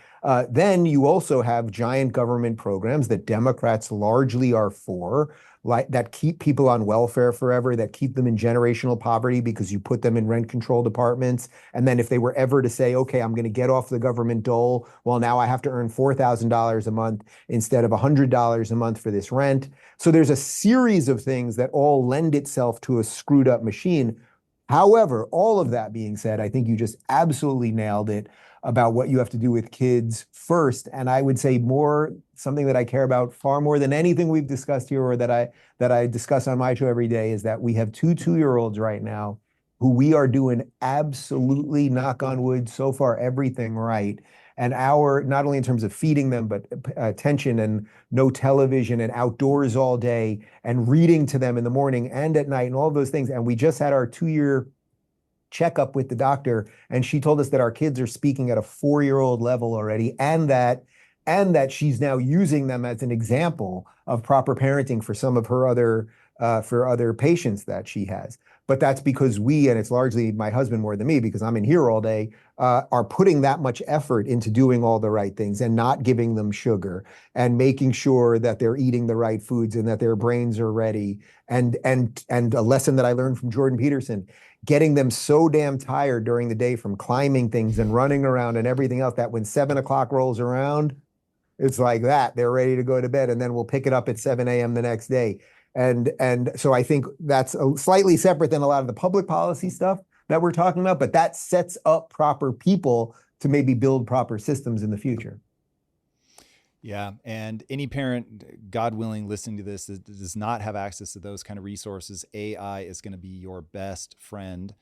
Then you also have giant government programs that Democrats largely are for, like that keep people on welfare forever, that keep them in generational poverty because you put them in rent controlled apartments. And then if they were ever to say, okay, I'm going to get off the government dole, well, now I have to earn $4,000 a month instead of $100 a month for this rent. So there's a series of things that all lend itself to a screwed up machine. However, all of that being said, I think you just absolutely nailed it about what you have to do with kids first. And I would say more something that I care about far more than anything we've discussed here or that I discuss on my show every day is that we have two 2-year-olds right now who we are doing absolutely, knock on wood, so far everything right. And our, not only in terms of feeding them, but attention and no television and outdoors all day and reading to them in the morning and at night and all those things. And we just had our 2-year checkup with the doctor, and she told us that our kids are speaking at a 4-year-old level already, and that she's now using them as an example of proper parenting for some of her other patients that she has. But that's because we, and it's largely my husband more than me, because I'm in here all day, are putting that much effort into doing all the right things and not giving them sugar and making sure that they're eating the right foods and that their brains are ready. And a lesson that I learned from Jordan Peterson, getting them so damn tired during the day from climbing things and running around and everything else that when 7 o'clock rolls around, it's like that. They're ready to go to bed, and then we'll pick it up at 7 a.m. the next day. And so I think that's slightly separate than a lot of the public policy stuff that we're talking about, but that sets up proper people to maybe build proper systems in the future. Yeah. And any parent, God willing, listening to this that does not have access to those kind of resources, AI is going to be your best friend.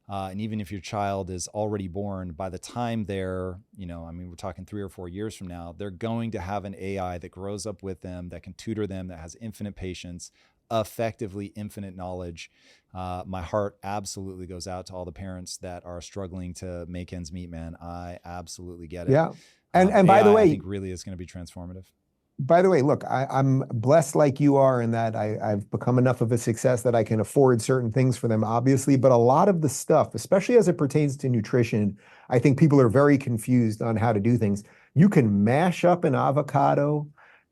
And even if your child is already born, by the time they're, we're talking 3 or 4 years from now, they're going to have an AI that grows up with them, that can tutor them, that has infinite patience, effectively infinite knowledge. My heart absolutely goes out to all the parents that are struggling to make ends meet, man. I absolutely get it. Yeah. And by AI, the way, I think really is going to be transformative. By the way, look, I'm blessed like you are in that I've become enough of a success that I can afford certain things for them, obviously. But a lot of the stuff, especially as it pertains to nutrition, I think people are very confused on how to do things. You can mash up an avocado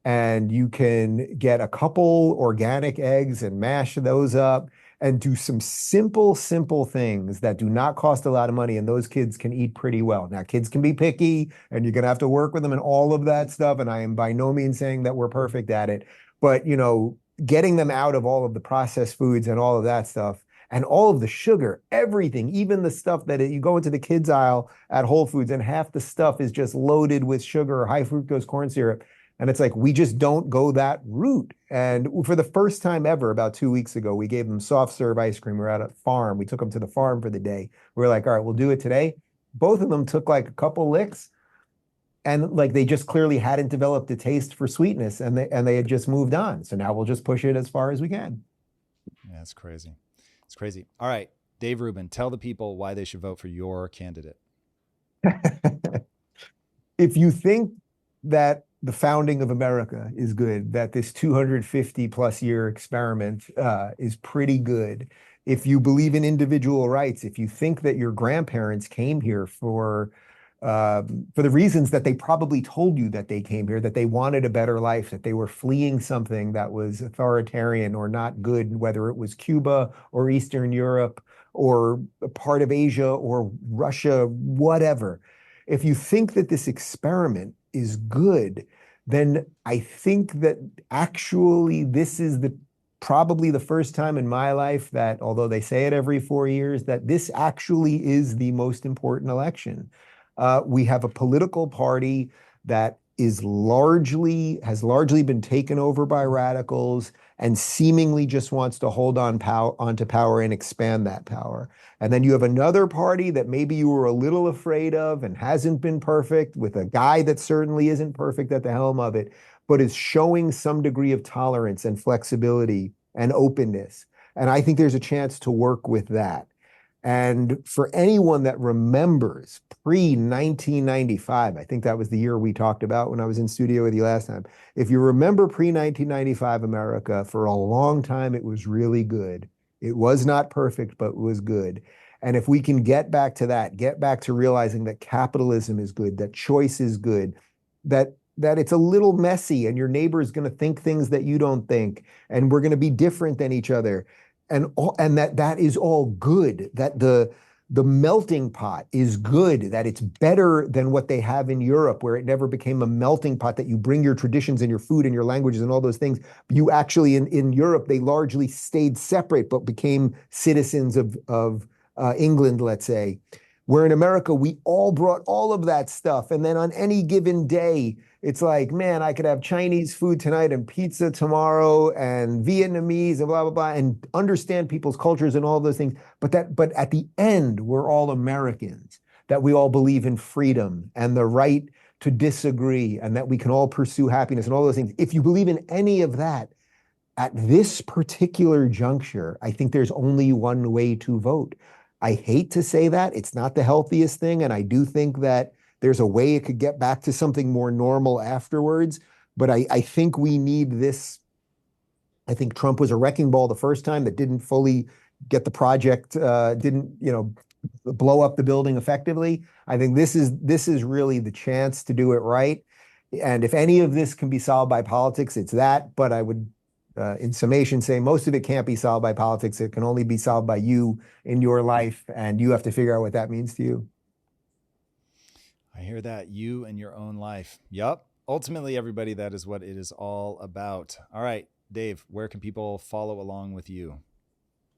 and you can get a couple organic eggs and mash those up and do some simple things that do not cost a lot of money, and those kids can eat pretty well. Now, kids can be picky, and you're going to have to work with them and all of that stuff, and I am by no means saying that we're perfect at it, but, getting them out of all of the processed foods and all of that stuff, and all of the sugar, everything, even the stuff that you go into the kids aisle at Whole Foods, and half the stuff is just loaded with sugar or high fructose corn syrup. And it's like, we just don't go that route. And for the first time ever, about 2 weeks ago, we gave them soft serve ice cream. We were at a farm. We took them to the farm for the day. We were like, all right, we'll do it today. Both of them took like a couple licks, and like they just clearly hadn't developed a taste for sweetness, and they had just moved on. So now we'll just push it as far as we can. Yeah, it's crazy. It's crazy. All right, Dave Rubin, tell the people why they should vote for your candidate. If you think that the founding of America is good, that this 250 plus year experiment is pretty good, if you believe in individual rights, if you think that your grandparents came here for the reasons that they probably told you that they came here, that they wanted a better life, that they were fleeing something that was authoritarian or not good, whether it was Cuba or Eastern Europe or a part of Asia or Russia, whatever. If you think that this experiment is good, then I think that actually this is probably the first time in my life that, although they say it every 4 years, that this actually is the most important election. We have a political party that has largely been taken over by radicals and seemingly just wants to hold onto power and expand that power. And then you have another party that maybe you were a little afraid of and hasn't been perfect, with a guy that certainly isn't perfect at the helm of it, but is showing some degree of tolerance and flexibility and openness. And I think there's a chance to work with that. And for anyone that remembers pre-1995, I think that was the year we talked about when I was in studio with you last time. If you remember pre-1995 America, for a long time, it was really good. It was not perfect, but it was good. And if we can get back to that, get back to realizing that capitalism is good, that choice is good, that it's a little messy and your neighbor is going to think things that you don't think, and we're going to be different than each other. And that is all good, that the melting pot is good, that it's better than what they have in Europe, where it never became a melting pot, that you bring your traditions and your food and your languages and all those things. You actually, in Europe, they largely stayed separate, but became citizens of England, let's say. Where in America, we all brought all of that stuff. And then on any given day, it's like, man, I could have Chinese food tonight and pizza tomorrow and Vietnamese and blah, blah, blah, and understand people's cultures and all those things. But at the end, we're all Americans, that we all believe in freedom and the right to disagree, and that we can all pursue happiness and all those things. If you believe in any of that, at this particular juncture, I think there's only one way to vote. I hate to say that. It's not the healthiest thing. And I do think that there's a way it could get back to something more normal afterwards. But I think we need this. I think Trump was a wrecking ball the first time that didn't fully get the project, didn't, blow up the building effectively. I think this is really the chance to do it right. And if any of this can be solved by politics, it's that. But I would, in summation, say most of it can't be solved by politics. It can only be solved by you in your life, and you have to figure out what that means to you. I hear that. You and your own life. Yup. Ultimately, everybody, that is what it is all about. All right, Dave, where can people follow along with you?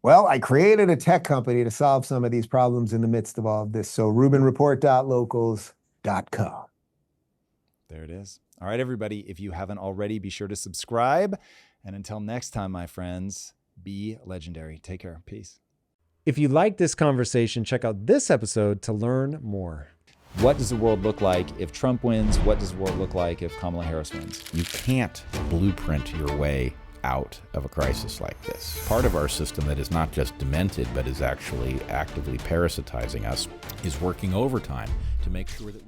Well, I created a tech company to solve some of these problems in the midst of all of this. So rubinreport.locals.com. There it is. All right, everybody, if you haven't already, be sure to subscribe. And until next time, my friends, be legendary. Take care. Peace. If you like this conversation, check out this episode to learn more. What does the world look like if Trump wins? What does the world look like if Kamala Harris wins? You can't blueprint your way out of a crisis like this. Part of our system that is not just demented, but is actually actively parasitizing us, is working overtime to make sure that we